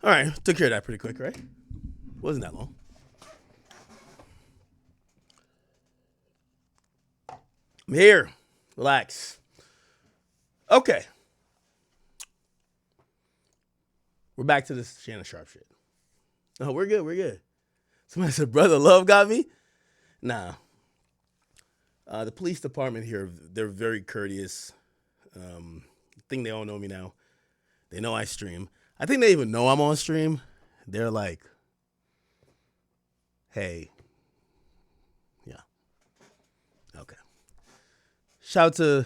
All right, took care of that pretty quick, right? Wasn't that long. I'm here. Relax. Okay. We're back to this Shannon Sharp shit. Oh, we're good. We're good. Somebody said, brother, love got me? Nah. The police department here, they're very courteous. I think they all know me now. They know I stream. I think they even know I'm on stream. They're like, hey. Yeah. Okay. Shout to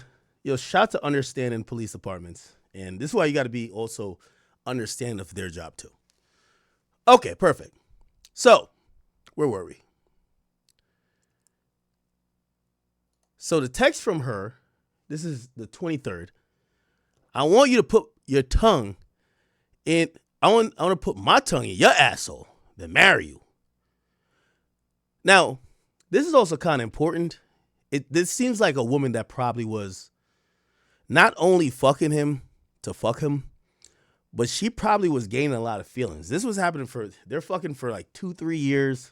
understanding police departments. And this is why you got to be also understanding of their job too. Okay, perfect. So, where were we? So the text from her, this is the 23rd. I want you to put your tongue in, I want to put my tongue in your asshole, then marry you. Now, this is also kind of important. This seems like a woman that probably was not only fucking him to fuck him, but she probably was gaining a lot of feelings. This was happening they're fucking for like 2-3 years.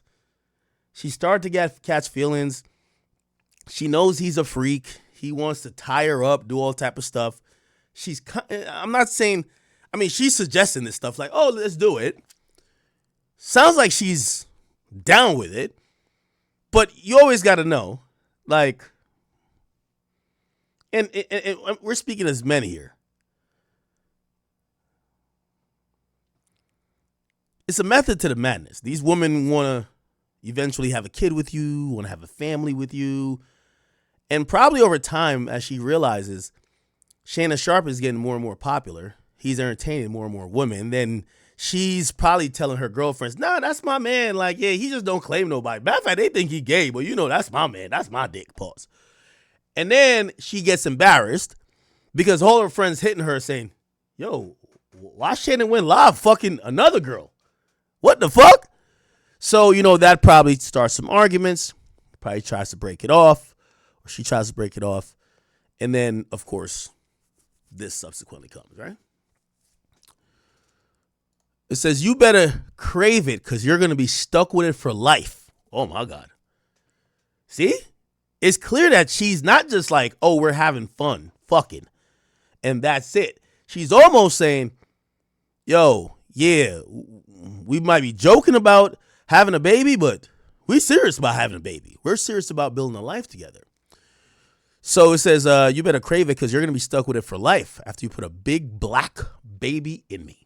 She started to catch feelings. She knows he's a freak. He wants to tie her up, do all type of stuff. I'm not saying, she's suggesting this stuff like, oh, let's do it. Sounds like she's down with it. But you always got to know, like, and we're speaking as men here. It's a method to the madness. These women want to eventually have a kid with you, want to have a family with you. And probably over time, as she realizes Shannon Sharpe is getting more and more popular, he's entertaining more and more women, then she's probably telling her girlfriends, nah, that's my man. Like, yeah, he just don't claim nobody. Matter of fact, they think he gay, but that's my man. That's my dick. Pause. And then she gets embarrassed because all her friends hitting her saying, yo, why Shannon went live fucking another girl? What the fuck? So, that probably starts some arguments. Probably tries to break it off. Or she tries to break it off. And then, of course, this subsequently comes, right? It says, you better crave it because you're going to be stuck with it for life. Oh, my God. See? It's clear that she's not just like, oh, we're having fun, fucking, and that's it. She's almost saying, yo, yeah, we might be joking about having a baby, but we're serious about having a baby. We're serious about building a life together. So it says, you better crave it because you're going to be stuck with it for life after you put a big black baby in me.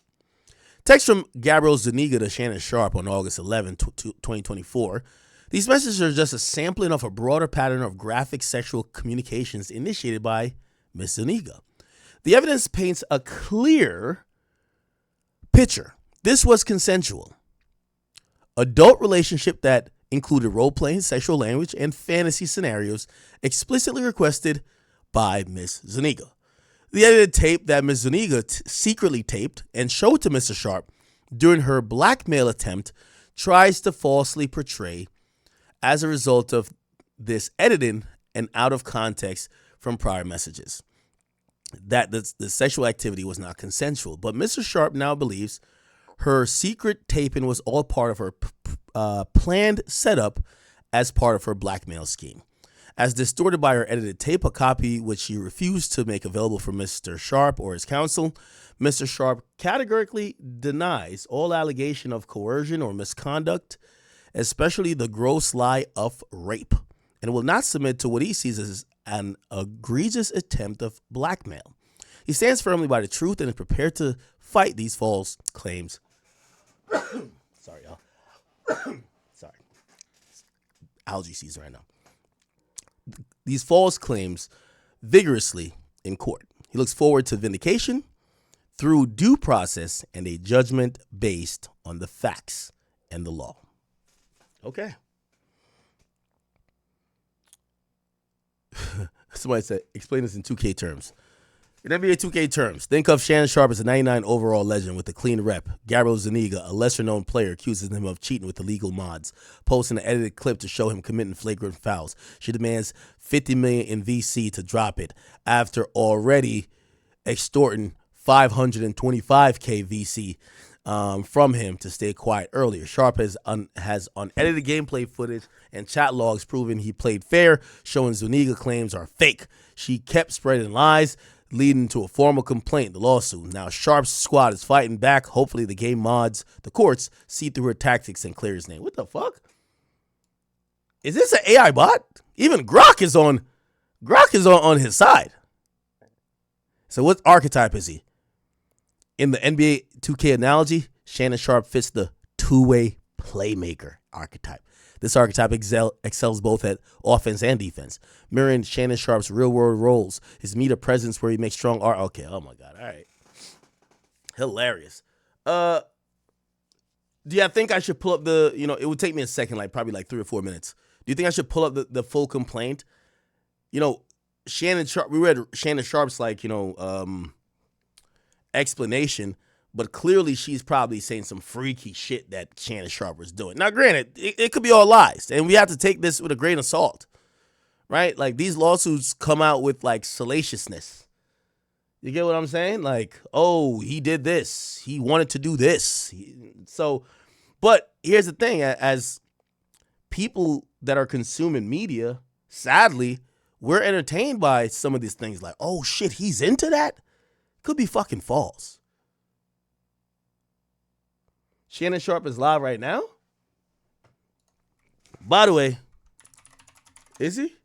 Text from Gabriel Zuniga to Shannon Sharpe on August 11, 2024. These messages are just a sampling of a broader pattern of graphic sexual communications initiated by Miss Zuniga. The evidence paints a clear picture. This was consensual. Adult relationship that included role-playing, sexual language, and fantasy scenarios explicitly requested by Miss Zuniga. The edited tape that Ms. Zuniga secretly taped and showed to Mr. Sharpe during her blackmail attempt tries to falsely portray, as a result of this editing and out of context from prior messages, that the sexual activity was not consensual. But Mr. Sharpe now believes her secret taping was all part of her planned setup as part of her blackmail scheme. As distorted by her edited tape, a copy which she refused to make available for Mr. Sharpe or his counsel, Mr. Sharpe categorically denies all allegation of coercion or misconduct, especially the gross lie of rape, and will not submit to what he sees as an egregious attempt of blackmail. He stands firmly by the truth and is prepared to fight these false claims. Sorry, y'all. Sorry. Allergy season right now. These false claims vigorously in court. He looks forward to vindication through due process and a judgment based on the facts and the law. Okay. Somebody said, explain this in 2K terms. In NBA 2K terms, think of Shannon Sharpe as a 99 overall legend with a clean rep. Gabriel Zuniga, a lesser-known player, accuses him of cheating with illegal mods, posting an edited clip to show him committing flagrant fouls. She demands $50 million in VC to drop it after already extorting $525K VC from him to stay quiet earlier. Sharpe has unedited gameplay footage and chat logs proving he played fair, showing Zuniga claims are fake. She kept spreading lies, leading to a formal complaint, the lawsuit. Now Sharpe's squad is fighting back. Hopefully the game mods, the courts, see through her tactics and clear his name. What the fuck? Is this an AI bot? Even Grok is on his side. So what archetype is he? In the NBA 2K analogy, Shannon Sharpe fits the two-way playmaker archetype. This archetype excels both at offense and defense, mirroring Shannon Sharpe's real-world roles, his media presence where he makes strong art. Okay, oh my God, all right. Hilarious. Do you think I should pull up the, it would take me a second, probably 3 or 4 minutes. Do you think I should pull up the full complaint? Shannon Sharpe, we read Shannon Sharpe's explanation, but clearly she's probably saying some freaky shit that Shannon Sharpe was doing. Now, granted, it could be all lies, and we have to take this with a grain of salt, right? These lawsuits come out with salaciousness. You get what I'm saying? Oh, he did this. He wanted to do this. But here's the thing. As people that are consuming media, sadly, we're entertained by some of these things oh, shit, he's into that? Could be fucking false. Shannon Sharpe is live right now. By the way, is he?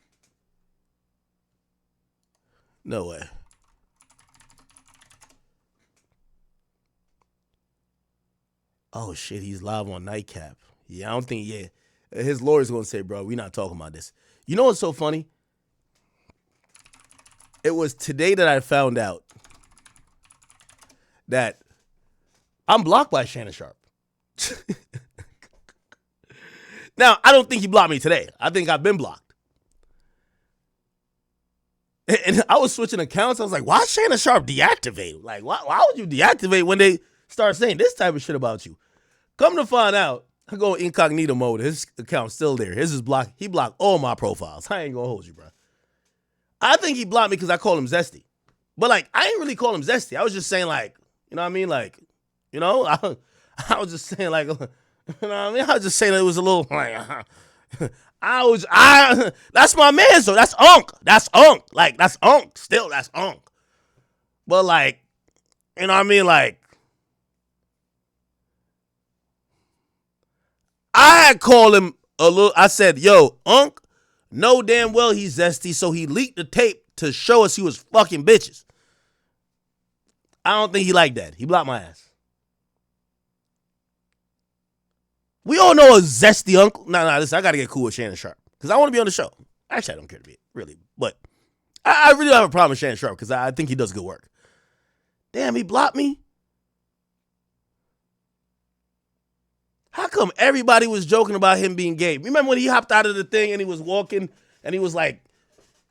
No way. Oh shit, he's live on Nightcap. Yeah, I don't think, his lawyer's gonna say, bro, we're not talking about this. You know what's so funny? It was today that I found out that I'm blocked by Shannon Sharpe. Now, I don't think he blocked me today. I think I've been blocked. And I was switching accounts. I was like, why Shannon Sharpe deactivate? Why would you deactivate when they start saying this type of shit about you? Come to find out, I go incognito mode. His account's still there. His is blocked. He blocked all my profiles. I ain't gonna hold you, bro. I think he blocked me because I call him Zesty. But I ain't really call him Zesty. I was just saying you know what I mean? I was just saying, like, you know what I mean? I was just saying it was a little, like, that's my man, so that's Unc. That's Unc. Like, that's Unc. Still, that's Unc. But, like, you know what I mean? Like, I had called him a little, I said, yo, Unc, know damn well he's zesty, so he leaked the tape to show us he was fucking bitches. I don't think he liked that. He blocked my ass. We all know a zesty uncle. Nah, listen, I got to get cool with Shannon Sharp because I want to be on the show. Actually, I don't care to be, really. But I really don't have a problem with Shannon Sharp because I think he does good work. Damn, he blocked me? How come everybody was joking about him being gay? Remember when he hopped out of the thing and he was walking and he was like,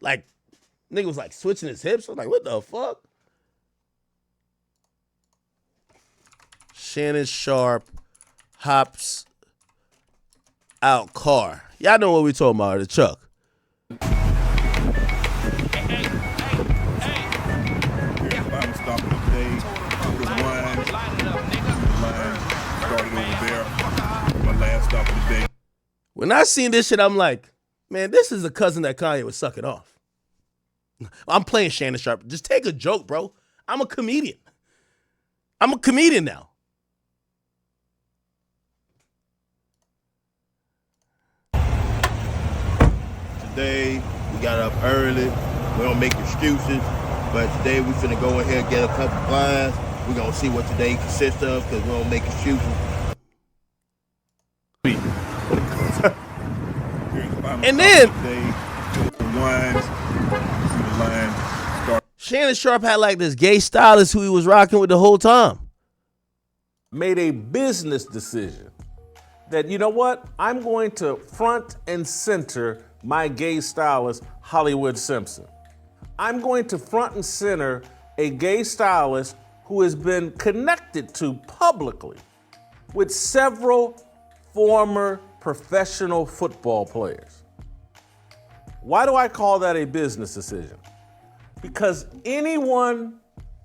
nigga was like switching his hips? I'm like, what the fuck? Shannon Sharp hops out car. Y'all know what we talking about, the Chuck. I'm stopping today. The line started over there. My last stop of the day. When I seen this shit, I'm like, man, this is a cousin that Kanye was sucking off. I'm playing Shannon Sharp. Just take a joke, bro. I'm a comedian. I'm a comedian now. Today, we got up early. We don't make excuses, but today we finna go ahead and get a couple blinds. We're gonna see what today consists of because we don't make excuses. And then Wines, see the line start. Shannon Sharp had like this gay stylist who he was rocking with the whole time. Made a business decision that, you know what, I'm going to front and center my gay stylist, Hollywood Simpson. I'm going to front and center a gay stylist who has been connected to publicly with several former professional football players. Why do I call that a business decision? Because anyone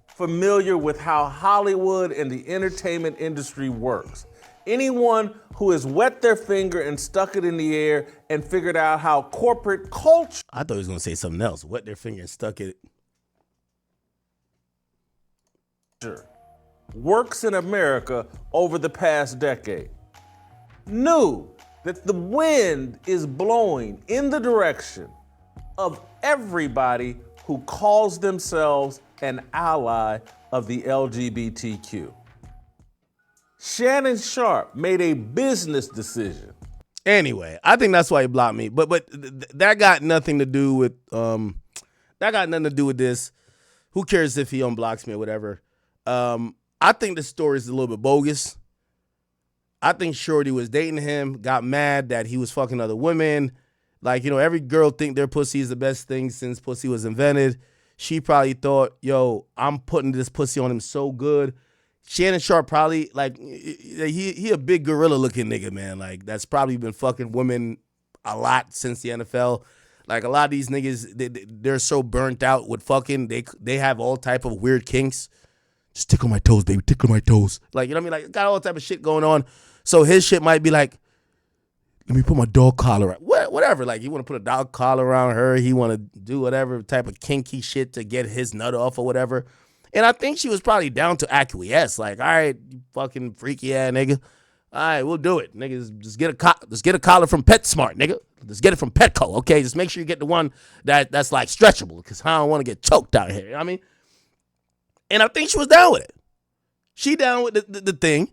familiar with how Hollywood and the entertainment industry works, anyone who has wet their finger and stuck it in the air and figured out how corporate culture I thought he was going to say something else. Wet their finger and stuck it. works in America over the past decade knew that the wind is blowing in the direction of everybody who calls themselves an ally of the LGBTQ. Shannon Sharpe made a business decision. Anyway, I think that's why he blocked me. But that got nothing to do with this. Who cares if he unblocks me or whatever? I think the story is a little bit bogus. I think Shorty was dating him, got mad that he was fucking other women. Like, you know, every girl think their pussy is the best thing since pussy was invented. She probably thought, yo, I'm putting this pussy on him so good. Shannon Sharpe probably, like, he a big gorilla looking nigga, man. Like, that's probably been fucking women a lot since the NFL. Like, a lot of these niggas, they're so burnt out with fucking, they have all type of weird kinks. Just tickle my toes, baby, tickle my toes. Like, you know what I mean? Like, got all type of shit going on. So his shit might be like, let me put my dog collar on. Whatever. Like, he want to put a dog collar around her. He want to do whatever type of kinky shit to get his nut off or whatever. And I think she was probably down to acquiesce. Like, all right, you fucking freaky ass nigga. All right, we'll do it. Niggas, just get a collar from PetSmart, nigga. Just get it from Petco, okay? Just make sure you get the one that's like stretchable, because I don't want to get choked out here. You know what I mean? And I think she was down with it. She down with the thing.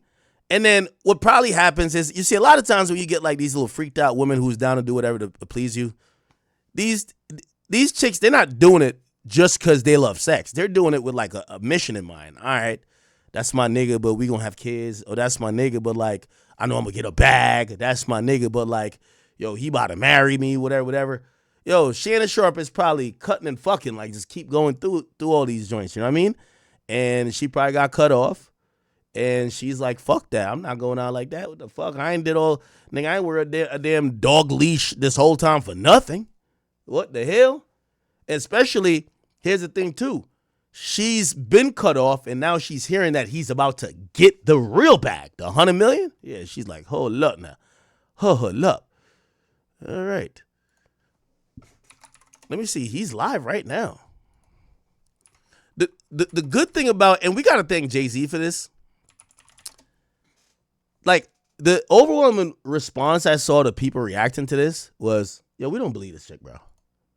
And then what probably happens is, you see a lot of times when you get like these little freaked out women who's down to do whatever to please you, these chicks, they're not doing it just because they love sex. They're doing it with like a mission in mind. All right, that's my nigga, but we gonna have kids. Or that's my nigga, but like, I know I'm gonna get a bag. That's my nigga, but like, yo, he about to marry me, whatever. Yo, Shannon Sharpe is probably cutting and fucking, like, just keep going through all these joints, you know what I mean? And she probably got cut off. And she's like, fuck that. I'm not going out like that. What the fuck? I ain't wear a damn dog leash this whole time for nothing. What the hell? Especially, here's the thing too. She's been cut off, and now she's hearing that he's about to get the real bag, the $100 million. Yeah, she's like, hold up now, hold up. All right, let me see. He's live right now. The good thing about, and we got to thank Jay-Z for this. Like, the overwhelming response I saw to people reacting to this was, yo, we don't believe this chick, bro.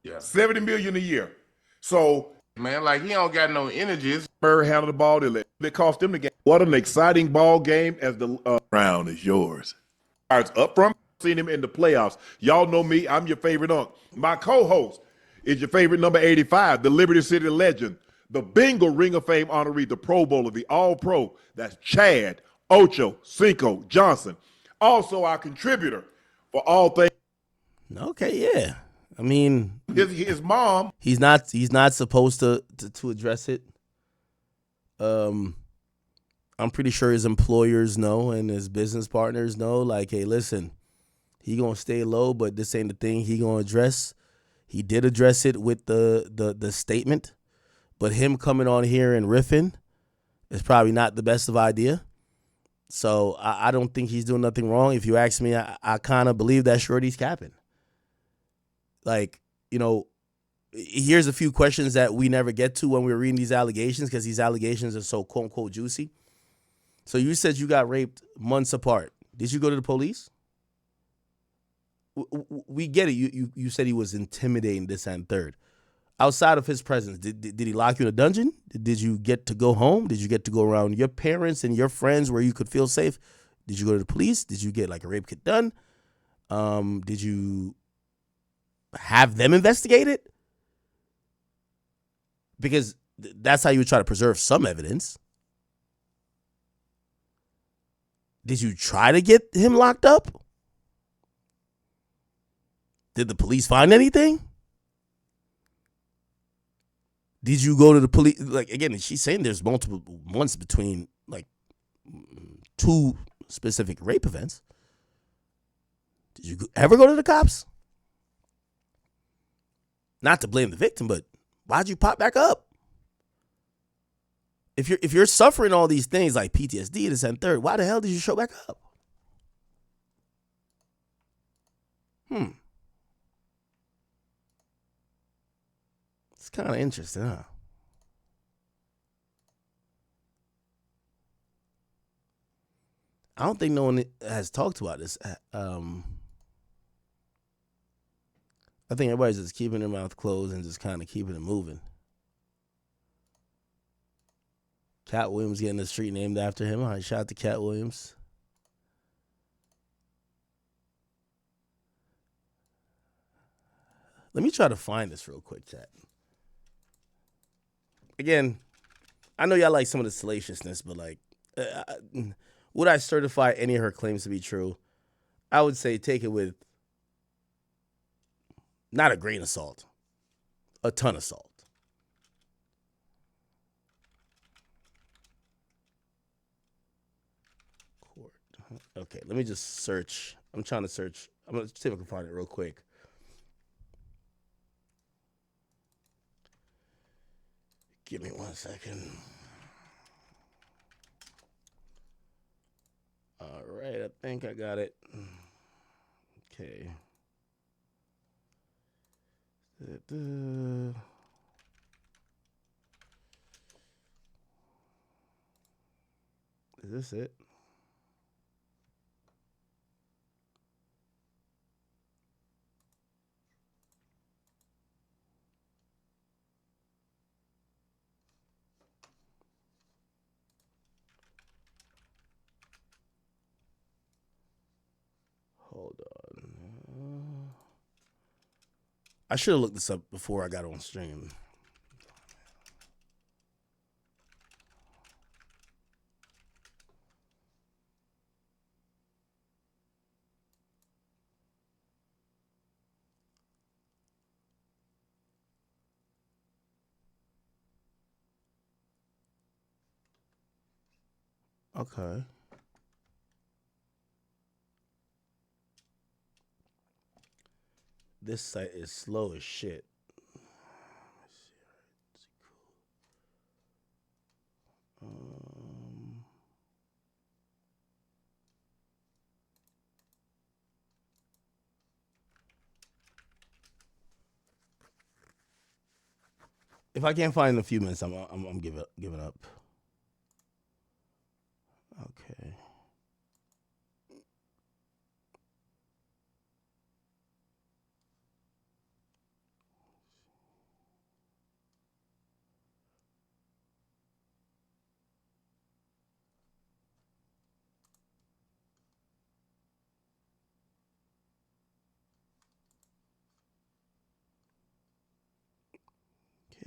Yeah, $70 million a year. So, man, like he don't got no energy. Murray handled the ball. They cost them the game. What an exciting ball game! As the round is yours. It's up from seen him in the playoffs. Y'all know me. I'm your favorite unk. My co-host is your favorite number 85, the Liberty City legend, the Bengal Ring of Fame honoree, the Pro Bowler, the All-Pro. That's Chad Ocho Cinco Johnson. Also our contributor for all things. Okay, yeah. I mean, his mom. He's not supposed to address it. I'm pretty sure his employers know and his business partners know. Like, hey, listen, he gonna stay low, but this ain't the thing he gonna address. He did address it with the statement, but him coming on here and riffing is probably not the best of idea. So I don't think he's doing nothing wrong. If you ask me, I kind of believe that Shorty's capping. Like, you know, here's a few questions that we never get to when we're reading these allegations because these allegations are so quote unquote juicy. So you said you got raped months apart. Did you go to the police? We get it. You said he was intimidating, this and third. Outside of his presence, did he lock you in a dungeon? Did you get to go home? Did you get to go around your parents and your friends where you could feel safe? Did you go to the police? Did you get like a rape kit done? Did you have them investigated? Because that's how you would try to preserve some evidence. Did you try to get him locked up? Did the police find anything? Did you go to the police? Like, again, she's saying there's multiple months between, like, 2 specific rape events. Did you ever go to the cops? Not to blame the victim, but why'd you pop back up? If you're suffering all these things like PTSD, this and third, why the hell did you show back up? It's kind of interesting, huh? I don't think no one has talked about this. I think everybody's just keeping their mouth closed and just kind of keeping it moving. Cat Williams getting a street named after him. All right, shout out to Cat Williams. Let me try to find this real quick, chat. Again, I know y'all like some of the salaciousness, but like, would I certify any of her claims to be true? I would say take it with not a grain of salt, a ton of salt. Okay, let me just search. I'm trying to search. I'm going to see if I can find it real quick. Give me 1 second. All right, I think I got it. Okay. Is this it? Hold on. I should have looked this up before I got on stream. Okay. This site is slow as shit. If I can't find in a few minutes, I'm giving up. Okay.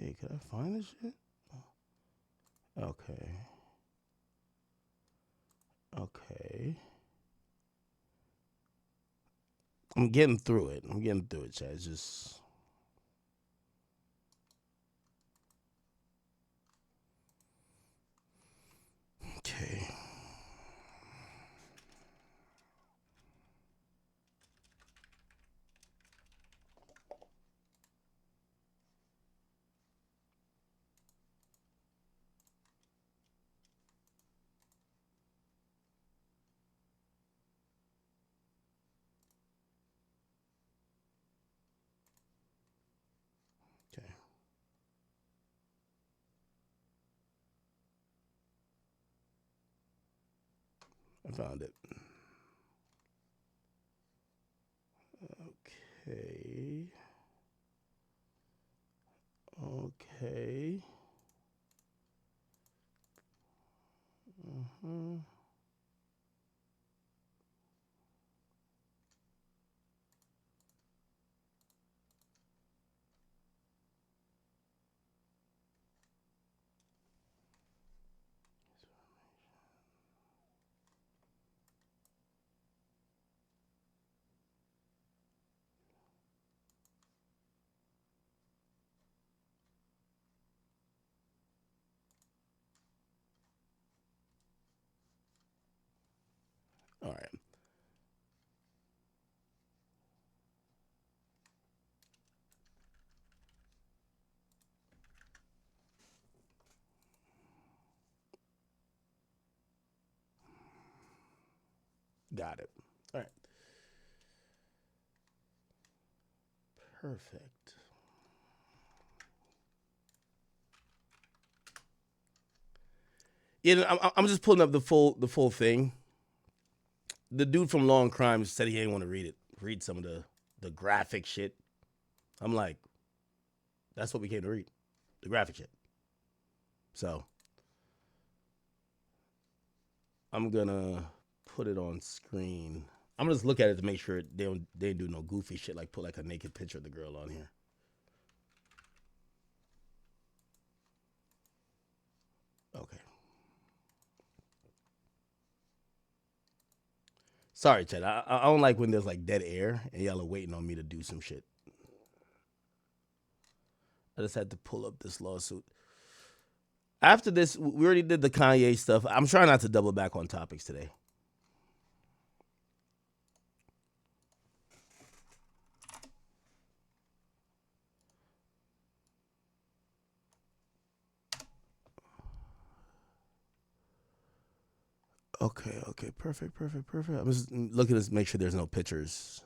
Okay, can I find this shit? Okay. Okay. I'm getting through it. Chad. It's just. Okay. Okay. I found it. Okay. Okay. All right. Got it. All right. Perfect. I'm just pulling up the full thing. The dude from Long Crimes said he didn't want to read some of the graphic shit. I'm like, that's what we came to read, the graphic shit. So I'm gonna put it on screen. I'm gonna just look at it to make sure they don't do no goofy shit like put like a naked picture of the girl on here. Okay. Sorry, Chad. I don't like when there's like dead air and y'all are waiting on me to do some shit. I just had to pull up this lawsuit. After this, we already did the Kanye stuff. I'm trying not to double back on topics today. Okay, perfect. I'm just looking to make sure there's no pictures.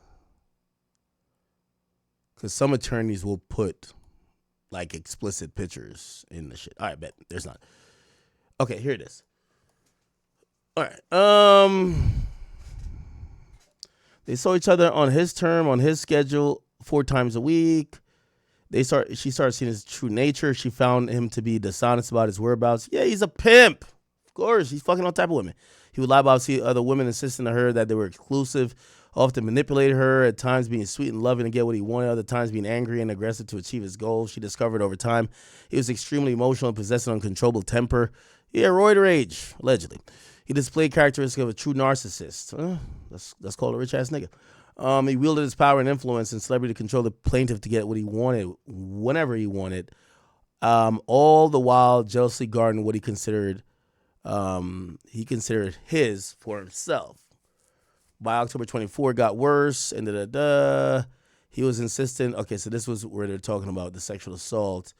Because some attorneys will put like explicit pictures in the shit. All right, bet. There's not. Okay, here it is. All right. They saw each other on his term, on his schedule, 4 times a week. She started seeing his true nature. She found him to be dishonest about his whereabouts. Yeah, he's a pimp. Of course, he's fucking all type of women. He would lie about other women, insisting to her that they were exclusive, often manipulated her, at times being sweet and loving to get what he wanted, other times being angry and aggressive to achieve his goals. She discovered over time he was extremely emotional and possessed an uncontrollable temper. Yeah, roid rage, allegedly. He displayed characteristics of a true narcissist. That's called a rich-ass nigga. He wielded his power and influence and celebrity to control the plaintiff to get what he wanted, whenever he wanted, all the while jealously guarding what he considered his for himself. By October 24, it got worse, and he was insistent. Okay, so this was where they're talking about the sexual assault.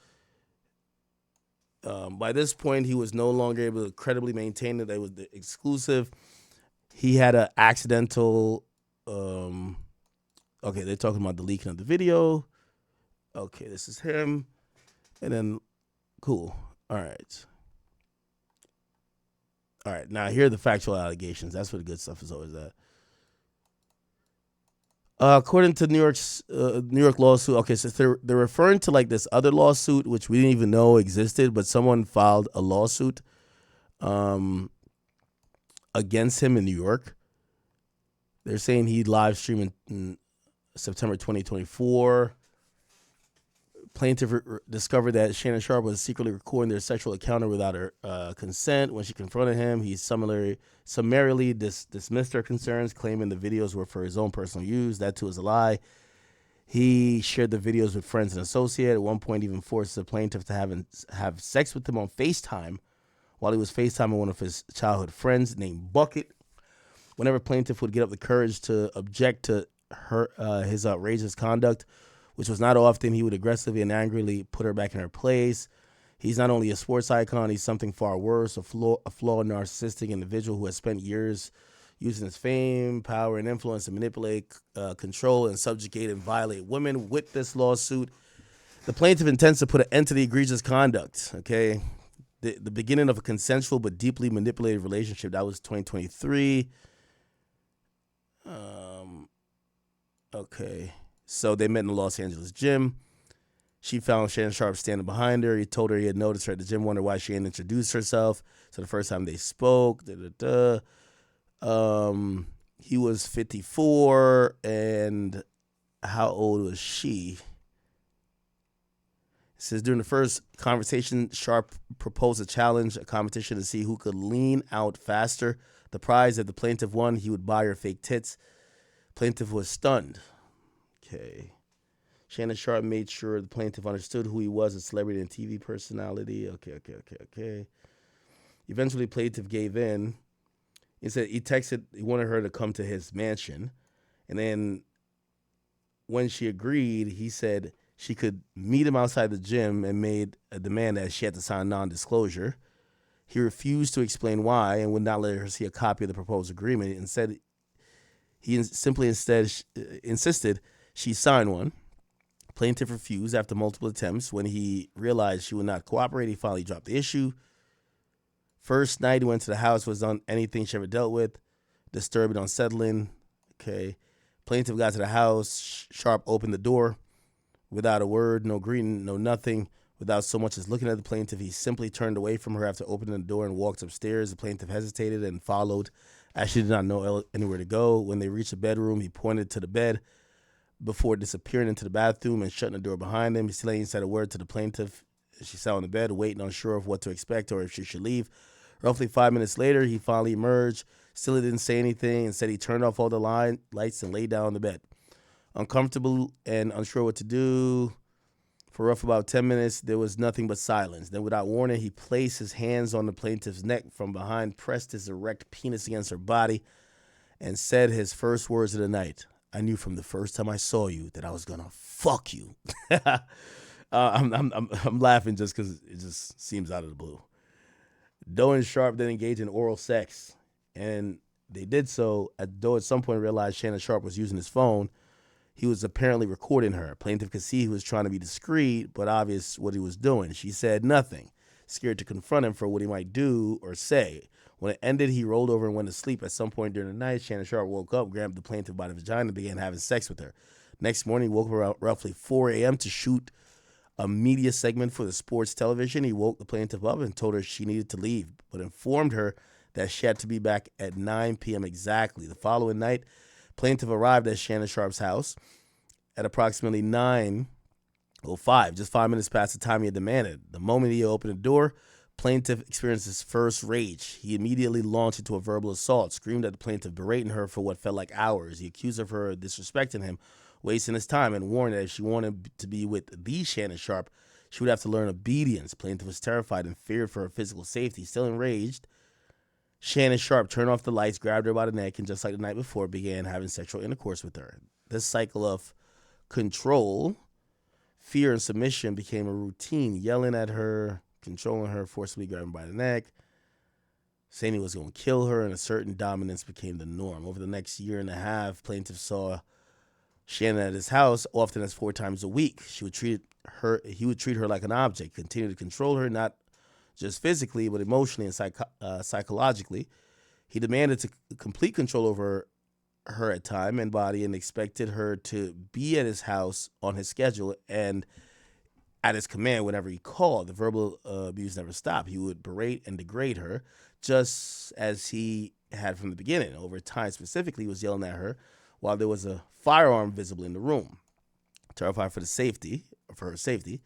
By this point, he was no longer able to credibly maintain that it was the exclusive. He had an accidental. Okay, they're talking about the leaking of the video. Okay, this is him, and then Cool. All right. Now here are the factual allegations. That's what the good stuff is always at. According to New York lawsuit, okay, so they're referring to like this other lawsuit which we didn't even know existed, but someone filed a lawsuit against him in New York. They're saying he live streamed in September 2024. Plaintiff discovered that Shannon Sharpe was secretly recording their sexual encounter without her consent. When she confronted him, he summarily dismissed her concerns, claiming the videos were for his own personal use. That too is a lie. He shared the videos with friends and associates. At one point, even forced the plaintiff to have sex with him on FaceTime while he was FaceTiming one of his childhood friends named Bucket. Whenever plaintiff would get up the courage to object to his outrageous conduct, which was not often, he would aggressively and angrily put her back in her place. He's not only a sports icon, he's something far worse, a flawed narcissistic individual who has spent years using his fame, power, and influence to manipulate, control, and subjugate and violate women. With this lawsuit, the plaintiff intends to put an end to the egregious conduct, okay? The beginning of a consensual but deeply manipulated relationship. That was 2023. Okay. So they met in the Los Angeles gym. She found Shannon Sharpe standing behind her. He told her he had noticed her at the gym, wondered why she hadn't introduced herself. So the first time they spoke, he was 54, and how old was she? It says during the first conversation, Sharpe proposed a challenge, a competition to see who could lean out faster. The prize, if the plaintiff won, he would buy her fake tits. Plaintiff was stunned. Okay. Shannon Sharpe made sure the plaintiff understood who he was, a celebrity and TV personality. Okay. Eventually, plaintiff gave in. He said he wanted her to come to his mansion. And then when she agreed, he said she could meet him outside the gym and made a demand that she had to sign non-disclosure. He refused to explain why and would not let her see a copy of the proposed agreement. Instead, he insisted she sign one. Plaintiff refused after multiple attempts. When he realized she would not cooperate, he finally dropped the issue. First night he went to the house, was on anything she ever dealt with, disturbing, unsettling. Okay. Plaintiff got to the house. Sharpe opened the door without a word, no greeting, no nothing. Without so much as looking at the plaintiff, he simply turned away from her after opening the door and walked upstairs. The plaintiff hesitated and followed, as she did not know anywhere to go. When they reached the bedroom, he pointed to the bed before disappearing into the bathroom and shutting the door behind him. He ain't said a word to the plaintiff. She sat on the bed, waiting, unsure of what to expect or if she should leave. Roughly 5 minutes later, he finally emerged. Still didn't say anything and said he turned off all the lights and lay down on the bed. Uncomfortable and unsure what to do. For rough about 10 minutes, there was nothing but silence. Then, without warning, he placed his hands on the plaintiff's neck from behind, pressed his erect penis against her body, and said his first words of the night. I knew from the first time I saw you that I was gonna fuck you. I'm laughing just because it just seems out of the blue. Doe and Sharpe then engaged in oral sex, and they did so. Doe at some point realized Shannon Sharpe was using his phone. He was apparently recording her. Plaintiff could see he was trying to be discreet, but obvious what he was doing. She said nothing, scared to confront him for what he might do or say. When it ended, he rolled over and went to sleep. At some point during the night, Shannon Sharpe woke up, grabbed the plaintiff by the vagina, and began having sex with her. Next morning, he woke up around roughly 4 a.m. to shoot a media segment for the sports television. He woke the plaintiff up and told her she needed to leave, but informed her that she had to be back at 9 p.m. exactly. The following night, plaintiff arrived at Shannon Sharpe's house at approximately 9:05, just 5 minutes past the time he had demanded. The moment he opened the door, plaintiff experienced his first rage. He immediately launched into a verbal assault, screamed at the plaintiff, berating her for what felt like hours. He accused her of disrespecting him, wasting his time, and warned that if she wanted to be with the Shannon Sharpe, she would have to learn obedience. Plaintiff was terrified and feared for her physical safety. Still enraged, Shannon Sharpe turned off the lights, grabbed her by the neck, and just like the night before, began having sexual intercourse with her. This cycle of control, fear, and submission became a routine, yelling at her, controlling her, forcibly grabbing her by the neck, saying he was going to kill her, and a certain dominance became the norm. Over the next year and a half, plaintiff saw Shannon at his house often as 4 times a week. He would treat her like an object, continue to control her, not just physically, but emotionally and psychologically. He demanded complete control over her at time and body and expected her to be at his house on his schedule and at his command whenever he called. The verbal abuse never stopped. He would berate and degrade her just as he had from the beginning. Over time, specifically, he was yelling at her while there was a firearm visible in the room. Terrified for her safety,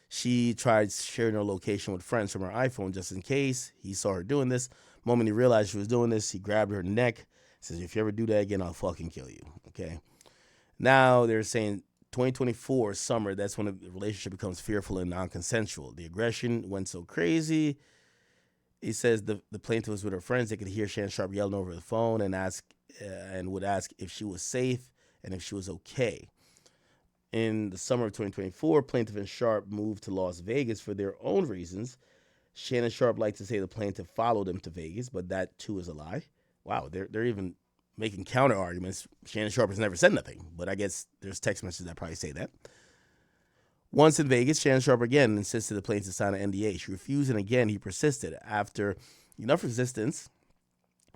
she tried sharing her location with friends from her iPhone just in case he saw her doing this. The moment he realized she was doing this, he grabbed her neck, says, "If you ever do that again, I'll fucking kill you." Okay. Now they're saying 2024 summer, that's when the relationship becomes fearful and non-consensual. The aggression went so crazy. He says the plaintiff was with her friends. They could hear Shannon Sharp yelling over the phone and would ask if she was safe and if she was okay. In the summer of 2024, plaintiff and Sharp moved to Las Vegas for their own reasons. Shannon Sharp liked to say the plaintiff followed him to Vegas, but that too is a lie. Wow, they're even making counter arguments. Shannon Sharp has never said nothing, but I guess there's text messages that probably say that. Once in Vegas, Shannon Sharp again insisted the plaintiff sign an NDA. She refused, and again he persisted. After enough resistance,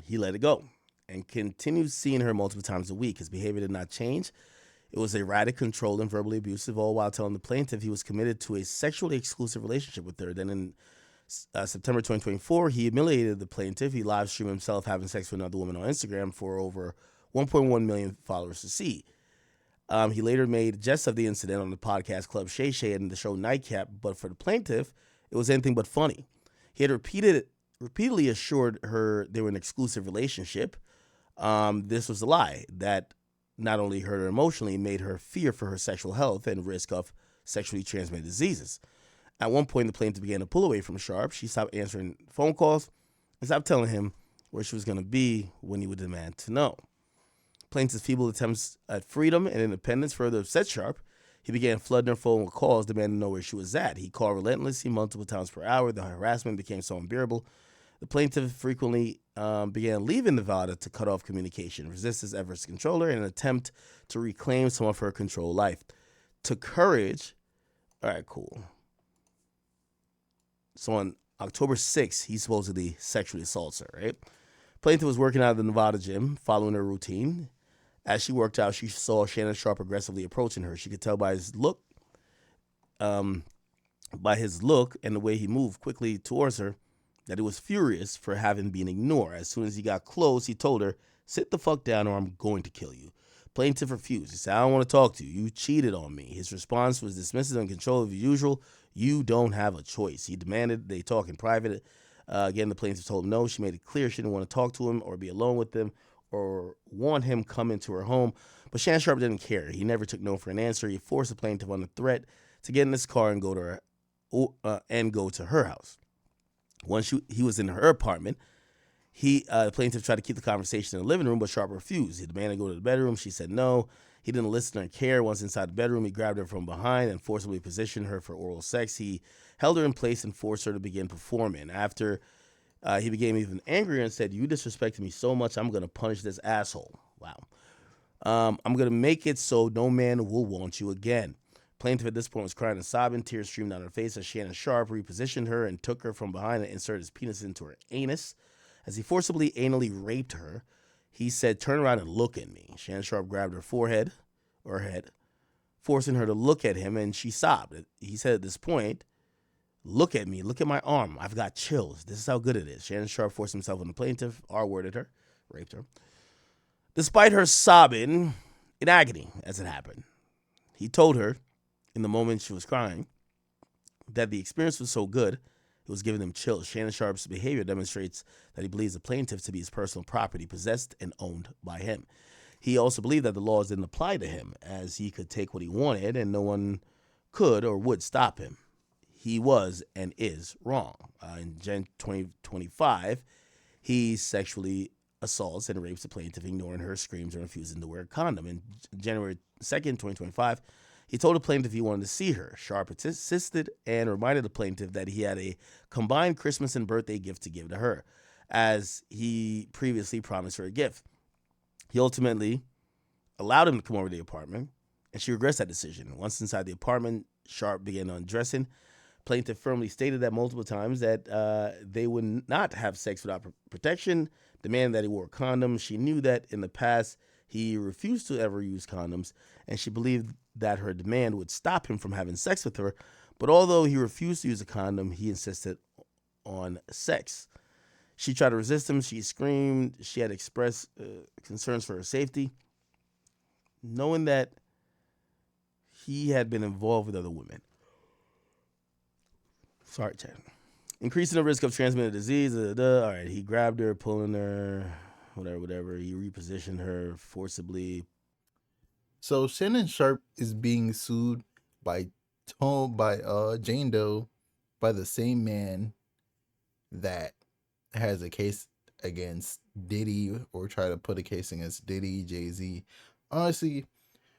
he let it go and continued seeing her multiple times a week. His behavior did not change. It was erratic, controlled, and verbally abusive, all while telling the plaintiff he was committed to a sexually exclusive relationship with her. Then in September 2024, he humiliated the plaintiff. He live streamed himself having sex with another woman on Instagram for over 1.1 million followers to see. He later made jest of the incident on the podcast Club Shay Shay and the show Nightcap, but for the plaintiff, it was anything but funny. He had repeatedly assured her they were in an exclusive relationship. This was a lie that not only hurt her emotionally, made her fear for her sexual health and risk of sexually transmitted diseases. At one point, the plaintiff began to pull away from Sharp. She stopped answering phone calls and stopped telling him where she was going to be when he would demand to know. Plaintiff's feeble attempts at freedom and independence further upset Sharp. He began flooding her phone with calls, demanding to know where she was at. He called relentlessly multiple times per hour. The harassment became so unbearable. The plaintiff frequently began leaving Nevada to cut off communication, resist his efforts to control her, in an attempt to reclaim some of her controlled life. To courage, all right, cool. So on October 6th, he supposedly sexually assaults her, right? Plaintiff was working out of the Nevada gym, following her routine. As she worked out, she saw Shannon Sharp aggressively approaching her. She could tell by his look and the way he moved quickly towards her that he was furious for having been ignored. As soon as he got close, he told her, "Sit the fuck down or I'm going to kill you." Plaintiff refused. He said, "I don't want to talk to you. You cheated on me." His response was dismissive and control of usual. "You don't have a choice." He demanded they talk in private. Again, the plaintiff told him no. She made it clear she didn't want to talk to him or be alone with him or want him come into her home. But Shannon Sharp didn't care. He never took no for an answer. He forced the plaintiff on the threat to get in his car and go to her house. Once he was in her apartment, the plaintiff tried to keep the conversation in the living room, but Sharp refused. He demanded to go to the bedroom. She said no. He didn't listen or care. Once inside the bedroom, he grabbed her from behind and forcibly positioned her for oral sex. He held her in place and forced her to begin performing. After he became even angrier and said, "You disrespected me so much, I'm going to punish this asshole." Wow. "I'm going to make it so no man will want you again." Plaintiff at this point was crying and sobbing. Tears streamed down her face as Shannon Sharp repositioned her and took her from behind and inserted his penis into her anus. As he forcibly anally raped her, he said, "Turn around and look at me." Shannon Sharp grabbed her forehead or head, forcing her to look at him, and she sobbed. He said at this point, "Look at me. Look at my arm. I've got chills. This is how good it is." Shannon Sharp forced himself on the plaintiff, R-worded her, raped her. Despite her sobbing in agony as it happened, he told her in the moment she was crying that the experience was so good, it was giving him chills. Shannon Sharp's behavior demonstrates that he believes the plaintiff to be his personal property, possessed and owned by him. He also believed that the laws didn't apply to him, as he could take what he wanted and no one could or would stop him. He was and is wrong. In Jan 2025, he sexually assaults and rapes the plaintiff, ignoring her screams and refusing to wear a condom. In January 2nd, 2025, he told the plaintiff he wanted to see her. Sharp insisted and reminded the plaintiff that he had a combined Christmas and birthday gift to give to her, as he previously promised her a gift. He ultimately allowed him to come over to the apartment, and she regrets that decision. Once inside the apartment, Sharp began undressing. Plaintiff firmly stated that multiple times that they would not have sex without protection, demanding that he wore a condom. She knew that in the past he refused to ever use condoms, and she believed that her demand would stop him from having sex with her. But although he refused to use a condom, he insisted on sex. She tried to resist him. She screamed. She had expressed concerns for her safety, knowing that he had been involved with other women. Sorry, Chad. Increasing the risk of transmitted disease. All right, he grabbed her, pulling her, whatever. He repositioned her forcibly. So Shannon Sharp is being sued by Jane Doe by the same man that has a case against Diddy, or try to put a case against Diddy, Jay-Z. Honestly,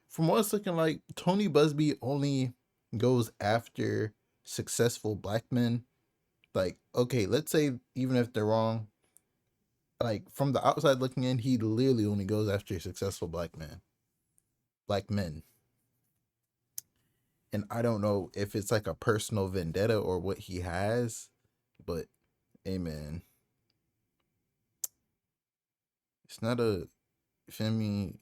from what it's looking like, Tony Busby only goes after successful black men. Like, okay, let's say even if they're wrong, like from the outside looking in, he literally only goes after successful black men. And I don't know if it's like a personal vendetta or what he has, but amen. It's not a Femi.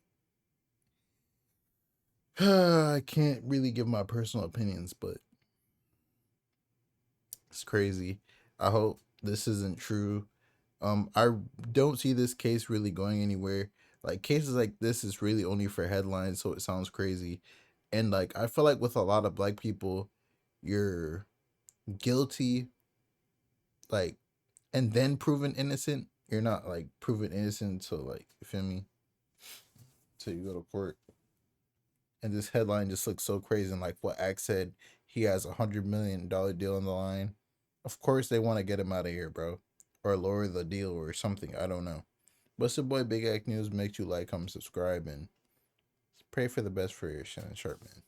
I can't really give my personal opinions, but it's crazy. I hope this isn't true. I don't see this case really going anywhere. Like, cases like this is really only for headlines, so it sounds crazy. And like, I feel like with a lot of black people, you're guilty, like, and then proven innocent. You're not like proven innocent until, like, you feel me? Till you go to court. And this headline just looks so crazy. And like what Axe said, he has $100 million deal on the line. Of course they want to get him out of here, bro. Or lower the deal or something. I don't know. But it's your boy Big Act News. Make sure you like, comment, subscribe, and pray for the best for your Shannon Sharpe, man.